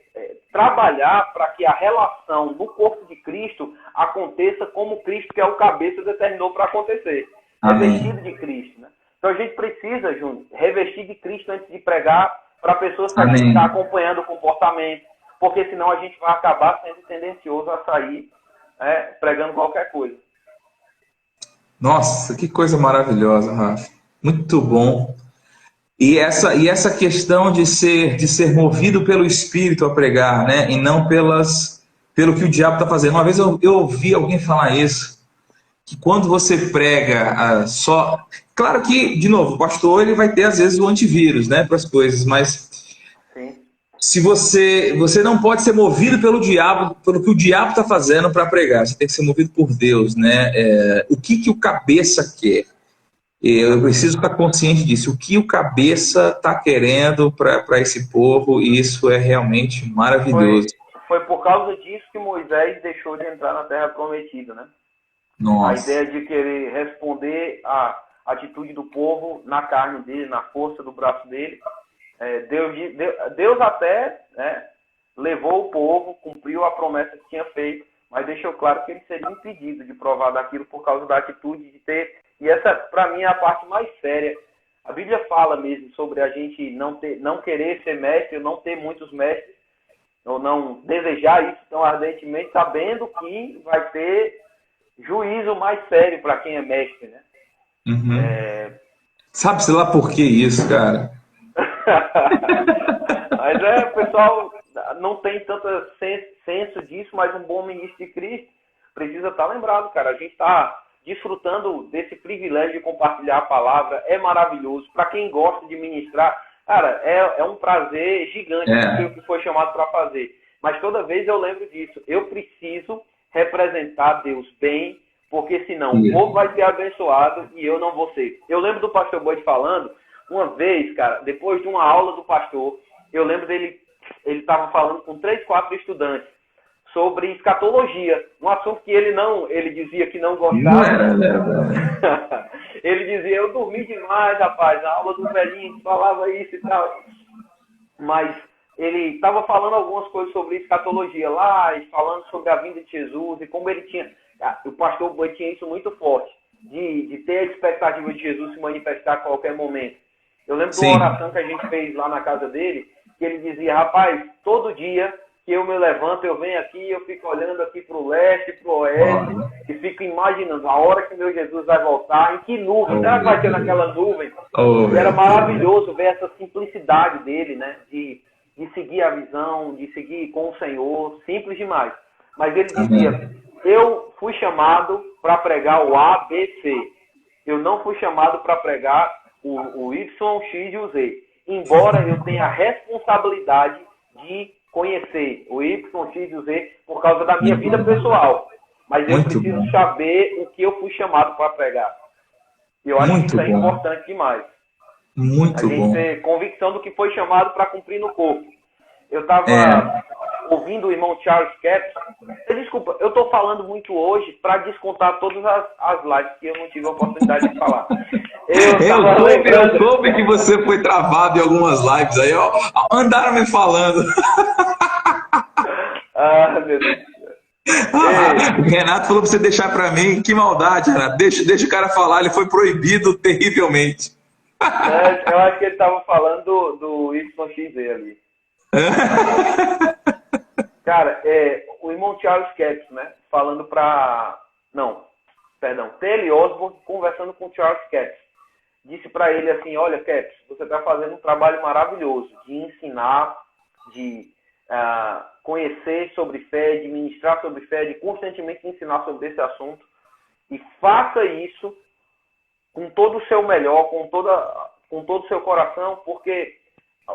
trabalhar para que a relação no corpo de Cristo aconteça como Cristo, que é o cabeça, determinou para acontecer. Revestido de Cristo, né? Então a gente precisa, Júnior, revestir de Cristo antes de pregar para pessoas que estão acompanhando o comportamento, porque senão a gente vai acabar sendo tendencioso a sair pregando qualquer coisa. Nossa, que coisa maravilhosa, Rafa. Muito bom. E essa questão de ser movido pelo Espírito a pregar, né? E não pelo que o diabo está fazendo. Uma vez eu ouvi alguém falar isso, que quando você prega só... Claro que, de novo, o pastor ele vai ter, às vezes, o antivírus, né, para as coisas, mas Sim. se você não pode ser movido pelo diabo, pelo que o diabo está fazendo para pregar, você tem que ser movido por Deus, né? O que o cabeça quer? Eu preciso estar consciente disso. O que o cabeça está querendo para esse povo, e isso é realmente maravilhoso. Foi por causa disso que Moisés deixou de entrar na Terra Prometida, né? Nossa. A ideia de querer responder à atitude do povo na carne dele, na força do braço dele. Deus até, né, levou o povo, cumpriu a promessa que tinha feito, mas deixou claro que ele seria impedido de provar daquilo por causa da atitude de ter... E essa, para mim, é a parte mais séria. A Bíblia fala mesmo sobre a gente não querer ser mestre, não ter muitos mestres, ou não desejar isso tão ardentemente, sabendo que vai ter juízo mais sério para quem é mestre, né? Uhum. Sabe-se lá por que isso, cara? Mas o pessoal não tem tanto senso disso, mas um bom ministro de Cristo precisa estar lembrado, cara. A gente está desfrutando desse privilégio de compartilhar a palavra, é maravilhoso. Para quem gosta de ministrar, cara, é um prazer gigante o que foi chamado para fazer. Mas toda vez eu lembro disso. Eu preciso representar Deus bem, porque senão o povo vai ser abençoado e eu não vou ser. Eu lembro do pastor Bud falando, uma vez, cara, depois de uma aula do pastor, eu lembro dele, ele estava falando com 3, 4 estudantes sobre escatologia, um assunto que ele dizia que não gostava. Ele dizia, eu dormi demais, rapaz, a aula do velhinho falava isso e tal. Mas ele estava falando algumas coisas sobre escatologia lá, e falando sobre a vinda de Jesus, e como ele tinha... O pastor Boi tinha isso muito forte, de ter a expectativa de Jesus se manifestar a qualquer momento. Eu lembro de uma oração que a gente fez lá na casa dele, que ele dizia, rapaz, todo dia que eu me levanto, eu venho aqui, eu fico olhando aqui para o leste, para o oeste, e fico imaginando a hora que meu Jesus vai voltar, em que nuvem, será que vai ter naquela nuvem? Era maravilhoso ver essa simplicidade dele, né, de seguir a visão, de seguir com o Senhor, simples demais. Mas ele dizia, eu fui chamado para pregar o A, B, C. Eu não fui chamado para pregar o Y, X e o Z. Embora eu tenha a responsabilidade de conhecer o Y, X e o Z por causa da minha vida pessoal. Mas eu preciso saber o que eu fui chamado para pregar. E eu acho que isso é importante demais. Muito bom. A gente ter convicção do que foi chamado para cumprir no corpo. Eu estava ouvindo o irmão Charles Capps. Desculpa, eu estou falando muito hoje para descontar todas as lives que eu não tive a oportunidade de falar. Eu soube que você foi travado em algumas lives aí, ó. Andaram me falando. Meu Deus. O Renato falou para você deixar para mim. Que maldade, Renato. Deixa o cara falar, ele foi proibido terrivelmente. Eu acho que ele estava falando do YXZ ali. Cara, o irmão Charles Capps, né, falando T.L. Osborne conversando com Charles Capps, disse para ele assim, olha, Capps, você está fazendo um trabalho maravilhoso de ensinar, de conhecer sobre fé, de ministrar sobre fé, de constantemente ensinar sobre esse assunto, e faça isso com todo o seu melhor, com todo o seu coração, porque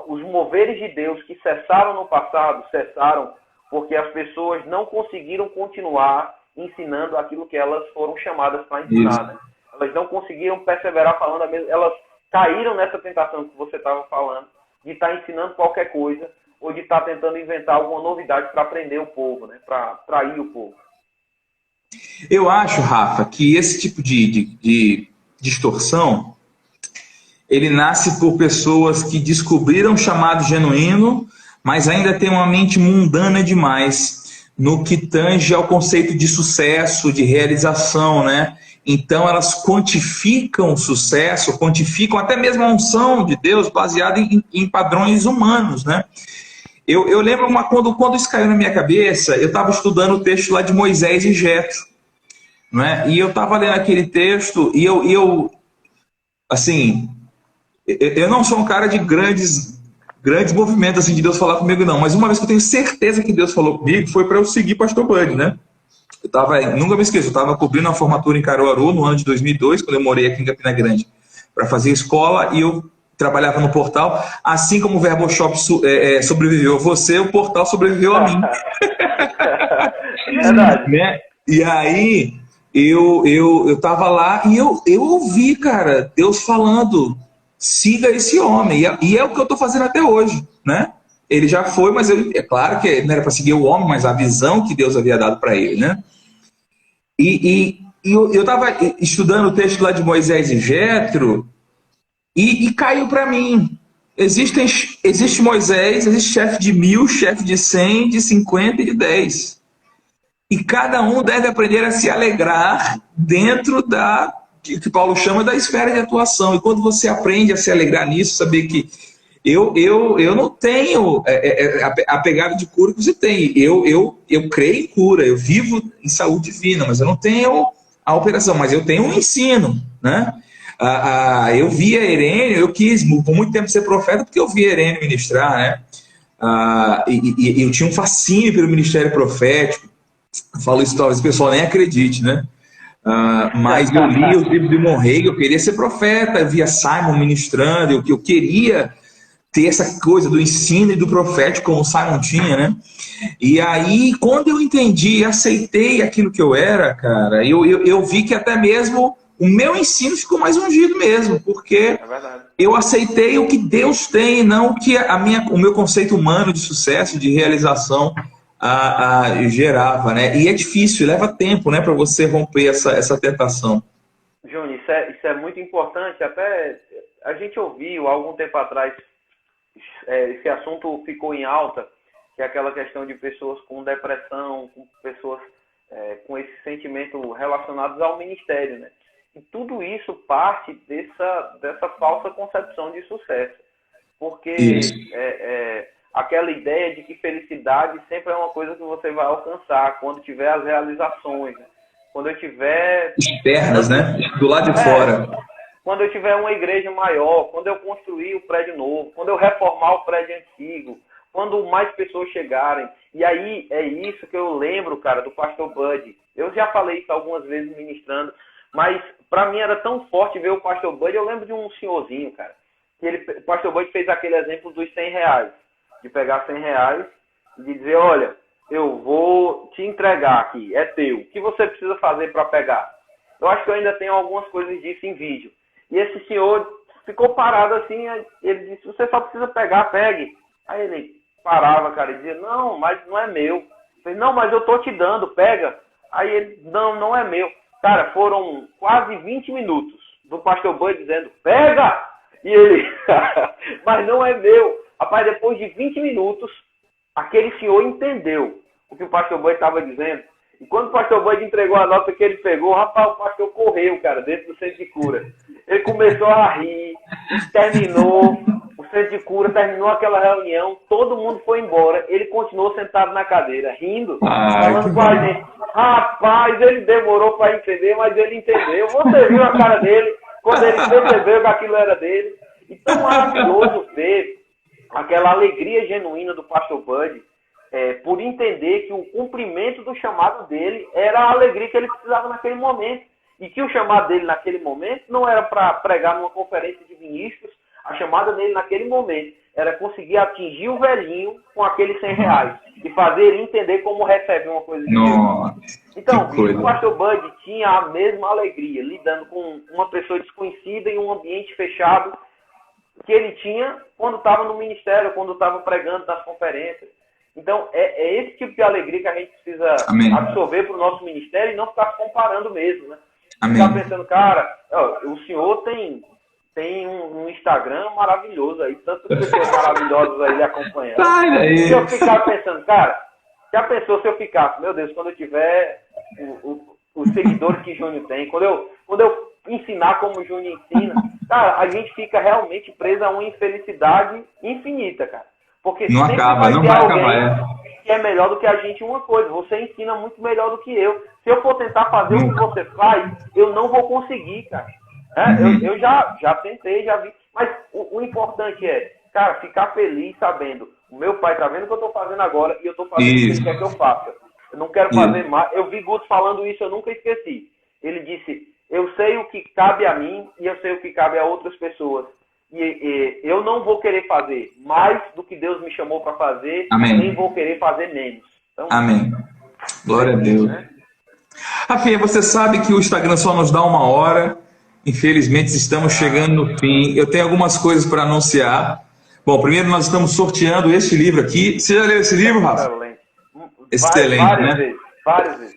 os moveres de Deus que cessaram no passado, cessaram porque as pessoas não conseguiram continuar ensinando aquilo que elas foram chamadas para ensinar. Né? Elas não conseguiram perseverar falando a mesma... Elas caíram nessa tentação que você estava falando, de estar ensinando qualquer coisa, ou de estar tentando inventar alguma novidade para prender o povo, né? Para atrair o povo. Eu acho, Rafa, que esse tipo de distorção, ele nasce por pessoas que descobriram o chamado genuíno, mas ainda tem uma mente mundana demais no que tange ao conceito de sucesso, de realização, né? Então elas quantificam o sucesso, quantificam até mesmo a unção de Deus baseada em padrões humanos, né? Eu lembro quando isso caiu na minha cabeça, eu estava estudando o texto lá de Moisés e Jetro, não é? E eu estava lendo aquele texto e assim, eu não sou um cara de grandes movimentos assim de Deus falar comigo, não. Mas uma vez que eu tenho certeza que Deus falou comigo, foi para eu seguir Pastor Bud, né? Nunca me esqueço, eu estava cobrindo uma formatura em Caruaru no ano de 2002, quando eu morei aqui em Campina Grande, para fazer escola, e eu trabalhava no portal. Assim como o VerboShop sobreviveu a você, o portal sobreviveu a mim. Verdade. Né? E aí, eu estava lá e eu ouvi, cara, Deus falando, siga esse homem. E é o que eu estou fazendo até hoje, né? Ele já foi, mas é claro que não era para seguir o homem, mas a visão que Deus havia dado para ele, né? E eu estava estudando o texto lá de Moisés e Jetro e caiu para mim. Existe Moisés, existe chefe de 1000, chefe de 100, de 50 e de 10. E cada um deve aprender a se alegrar dentro que Paulo chama da esfera de atuação. E quando você aprende a se alegrar nisso, saber que eu não tenho a pegada de cura que você tem. Eu creio em cura, eu vivo em saúde divina, mas eu não tenho a operação, mas eu tenho um ensino, né? Eu via Herênio, eu quis por muito tempo ser profeta porque eu via Herênio ministrar, né? E eu tinha um fascínio pelo ministério profético. Eu falo isso, talvez o pessoal nem acredite, né? Mas eu li os livros de Monreig, eu queria ser profeta, eu via Simon ministrando, eu queria ter essa coisa do ensino e do profético como o Simon tinha, né? E aí, quando eu entendi e aceitei aquilo que eu era, cara, eu vi que até mesmo o meu ensino ficou mais ungido mesmo, porque eu aceitei o que Deus tem, não o que o meu conceito humano de sucesso, de realização gerava, né? E é difícil, leva tempo, né, para você romper essa tentação. Júnior, isso é muito importante. Até a gente ouviu há algum tempo atrás, esse assunto ficou em alta, que é aquela questão de pessoas com depressão, com pessoas com esse sentimento relacionados ao ministério, né? E tudo isso parte dessa falsa concepção de sucesso. Porque aquela ideia de que felicidade sempre é uma coisa que você vai alcançar quando tiver as realizações, né? Quando eu tiver... externas, né? Do lado de fora. Quando eu tiver uma igreja maior, quando eu construir o prédio novo, quando eu reformar o prédio antigo, quando mais pessoas chegarem. E aí é isso que eu lembro, cara, do Pastor Bud. Eu já falei isso algumas vezes ministrando, mas para mim era tão forte ver o Pastor Bud. Eu lembro de um senhorzinho, cara, que o Pastor Bud fez aquele exemplo dos R$100, de pegar R$100 e de dizer, olha, eu vou te entregar aqui, é teu. O que você precisa fazer para pegar? Eu acho que eu ainda tenho algumas coisas disso em vídeo. E esse senhor ficou parado assim, ele disse, você só precisa pegar, pegue. Aí ele parava, cara, e dizia, não, mas não é meu. Eu falei, não, mas eu tô te dando, pega. Aí ele, não é meu. Cara, foram quase 20 minutos do Pastor Bud dizendo, pega! E ele, mas não é meu. Rapaz, depois de 20 minutos, aquele senhor entendeu o que o Pastor Bud estava dizendo. E quando o Pastor Bud entregou a nota que ele pegou, rapaz, o pastor correu, cara, dentro do centro de cura. Ele começou a rir, terminou, o centro de cura terminou aquela reunião, todo mundo foi embora, ele continuou sentado na cadeira, rindo, falando com a gente. Rapaz, ele demorou para entender, mas ele entendeu. Você viu a cara dele, quando ele percebeu que aquilo era dele. E tão maravilhoso ver aquela alegria genuína do Pastor Bud, por entender que o cumprimento do chamado dele era a alegria que ele precisava naquele momento. E que o chamado dele naquele momento não era para pregar numa conferência de ministros, a chamada dele naquele momento era conseguir atingir o velhinho com aqueles R$100 e fazer ele entender como recebe uma coisa de Deus. Então, o Pastor Bud tinha a mesma alegria lidando com uma pessoa desconhecida em um ambiente fechado que ele tinha quando estava no ministério, quando estava pregando nas conferências. Então, é esse tipo de alegria que a gente precisa absorver para o nosso ministério e não ficar se comparando mesmo, né? Ficar pensando, cara, o senhor tem um Instagram maravilhoso aí, tantas pessoas maravilhosas aí lhe acompanhando. Se eu ficar pensando, cara, já pensou se eu ficasse, meu Deus, quando eu tiver os seguidores que Júnior tem, quando eu ensinar como o Júnior ensina, cara, a gente fica realmente preso a uma infelicidade infinita, cara. Porque Não sempre acaba, vai não ter vai alguém acabar, que é melhor do que a gente em uma coisa. Você ensina muito melhor do que eu. Se eu for tentar fazer o que você faz, eu não vou conseguir, cara. Eu já tentei, já vi. Mas o importante é, cara, ficar feliz sabendo. O meu pai tá vendo o que eu tô fazendo agora e eu tô fazendo o que ele quer que eu faça. Eu não quero fazer mais. Eu vi Guto falando isso, eu nunca esqueci. Ele disse, eu sei o que cabe a mim e eu sei o que cabe a outras pessoas. E eu não vou querer fazer mais do que Deus me chamou para fazer, Amém. nem vou querer fazer menos. Então, Amém. Glória a Deus. Né? Rafinha, você sabe que o Instagram só nos dá 1 hora. Infelizmente, estamos chegando no fim. Eu tenho algumas coisas para anunciar. Bom, primeiro nós estamos sorteando este livro aqui. Você já leu esse livro, Rafa? Excelente, Várias vezes.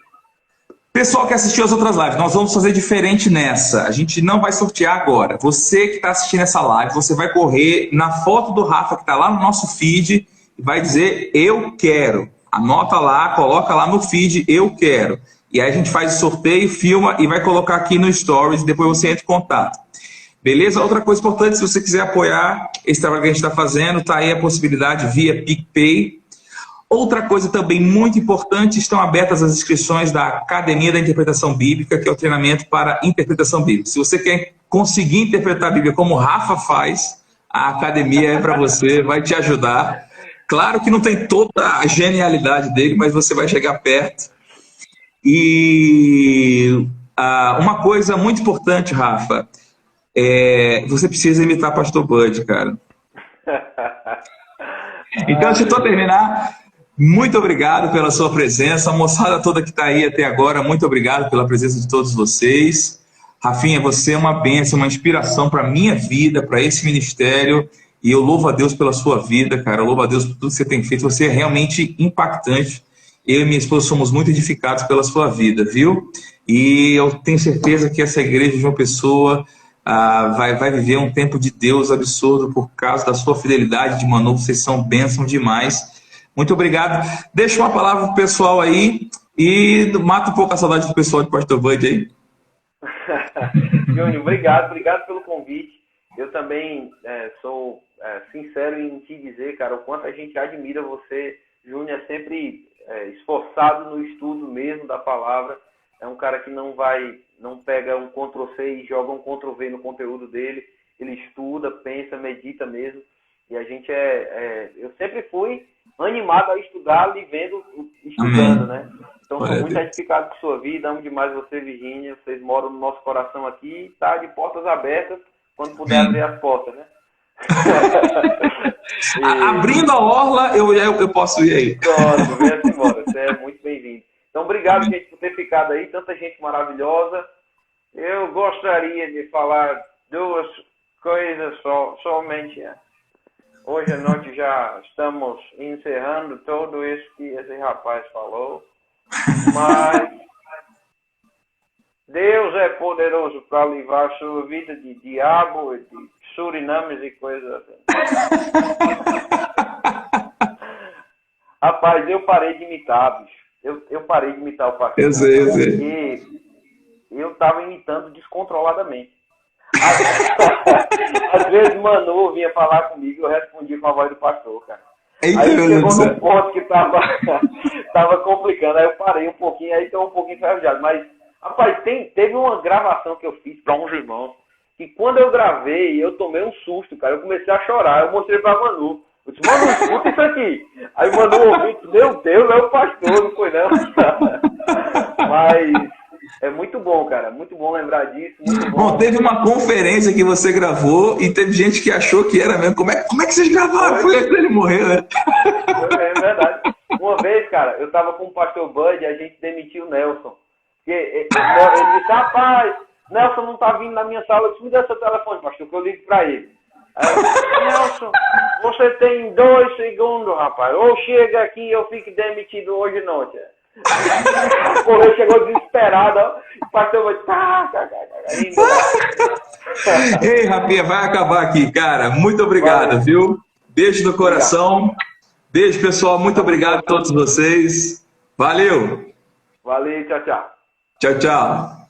Pessoal que assistiu as outras lives, nós vamos fazer diferente nessa. A gente não vai sortear agora. Você que está assistindo essa live, você vai correr na foto do Rafa que está lá no nosso feed e vai dizer eu quero. Anota lá, coloca lá no feed eu quero. E aí a gente faz o sorteio, filma e vai colocar aqui no Stories e depois você entra em contato. Beleza? Outra coisa importante, se você quiser apoiar esse trabalho que a gente está fazendo, está aí a possibilidade via PicPay. Outra coisa também muito importante, estão abertas as inscrições da Academia da Interpretação Bíblica, que é o treinamento para interpretação bíblica. Se você quer conseguir interpretar a Bíblia como o Rafa faz, a academia é para você, vai te ajudar. Claro que não tem toda a genialidade dele, mas você vai chegar perto. E uma coisa muito importante, Rafa, você precisa imitar Pastor Bud, cara. Então, deixa eu terminar. Muito obrigado pela sua presença. A moçada toda que está aí até agora, muito obrigado pela presença de todos vocês. Rafinha, você é uma bênção, uma inspiração para a minha vida, para esse ministério. E eu louvo a Deus pela sua vida, cara. Eu louvo a Deus por tudo que você tem feito. Você é realmente impactante. Eu e minha esposa somos muito edificados pela sua vida, viu? E eu tenho certeza que essa igreja de uma pessoa vai viver um tempo de Deus absurdo por causa da sua fidelidade de Manu. Vocês são bênção demais. Muito obrigado. Deixa uma palavra pro pessoal aí e mata um pouco a saudade do pessoal de Pastor Bud aí. Júnior, obrigado pelo convite. Eu também sou sincero em te dizer, cara, o quanto a gente admira você. Júnior é sempre esforçado no estudo mesmo da palavra. É um cara que não pega um Ctrl+C e joga um Ctrl+V no conteúdo dele. Ele estuda, pensa, medita mesmo. E a gente eu sempre fui animado a estudar, lhe vendo, estudando, né? Então, sou muito edificado com sua vida, amo demais você, Virgínia. Vocês moram no nosso coração aqui, tá de portas abertas, quando puder abrir as portas, né? Abrindo a orla, eu posso ir aí. Pronto, venha embora, você é muito bem-vindo. Então, obrigado, gente, por ter ficado aí, tanta gente maravilhosa. Eu gostaria de falar 2 coisas somente. Hoje à noite já estamos encerrando tudo isso que esse rapaz falou, mas Deus é poderoso para livrar sua vida de diabo e de surinames e coisas assim. Rapaz, eu parei de imitar, bicho. Eu parei de imitar o pastor. Eu sei. Porque eu estava imitando descontroladamente. Às vezes Manu vinha falar comigo e eu respondia com a voz do pastor, cara. Aí chegou num ponto que tava complicando, aí eu parei um pouquinho, aí tô um pouquinho enferrujado. Mas, rapaz, teve uma gravação que eu fiz para uns irmãos, que quando eu gravei, eu tomei um susto, cara. Eu comecei a chorar, eu mostrei pra Manu. Eu disse, Manu, escuta isso aqui. Aí Manu ouviu, meu Deus, é o pastor, não foi não. Mas é muito bom, cara. Muito bom lembrar disso. Muito bom. Bom, teve uma conferência que você gravou e teve gente que achou que era mesmo. Como é que vocês gravaram? Foi antes dele morrer, né? É verdade. Uma vez, cara, eu tava com o pastor Bud e a gente demitiu o Nelson. Ele disse, rapaz, Nelson não tá vindo na minha sala. Eu disse, me dê seu telefone, pastor, que eu ligo pra ele. Aí eu disse, Nelson, você tem 2 segundos, rapaz. Ou chega aqui e eu fico demitido hoje à noite. O correio chegou desesperado, o pastor vai. Ei, Rafinha, vai acabar aqui, cara. Muito obrigado, viu? Beijo no coração. Beijo, pessoal. Muito obrigado a todos vocês. Valeu. Valeu, tchau, tchau. Tchau, tchau.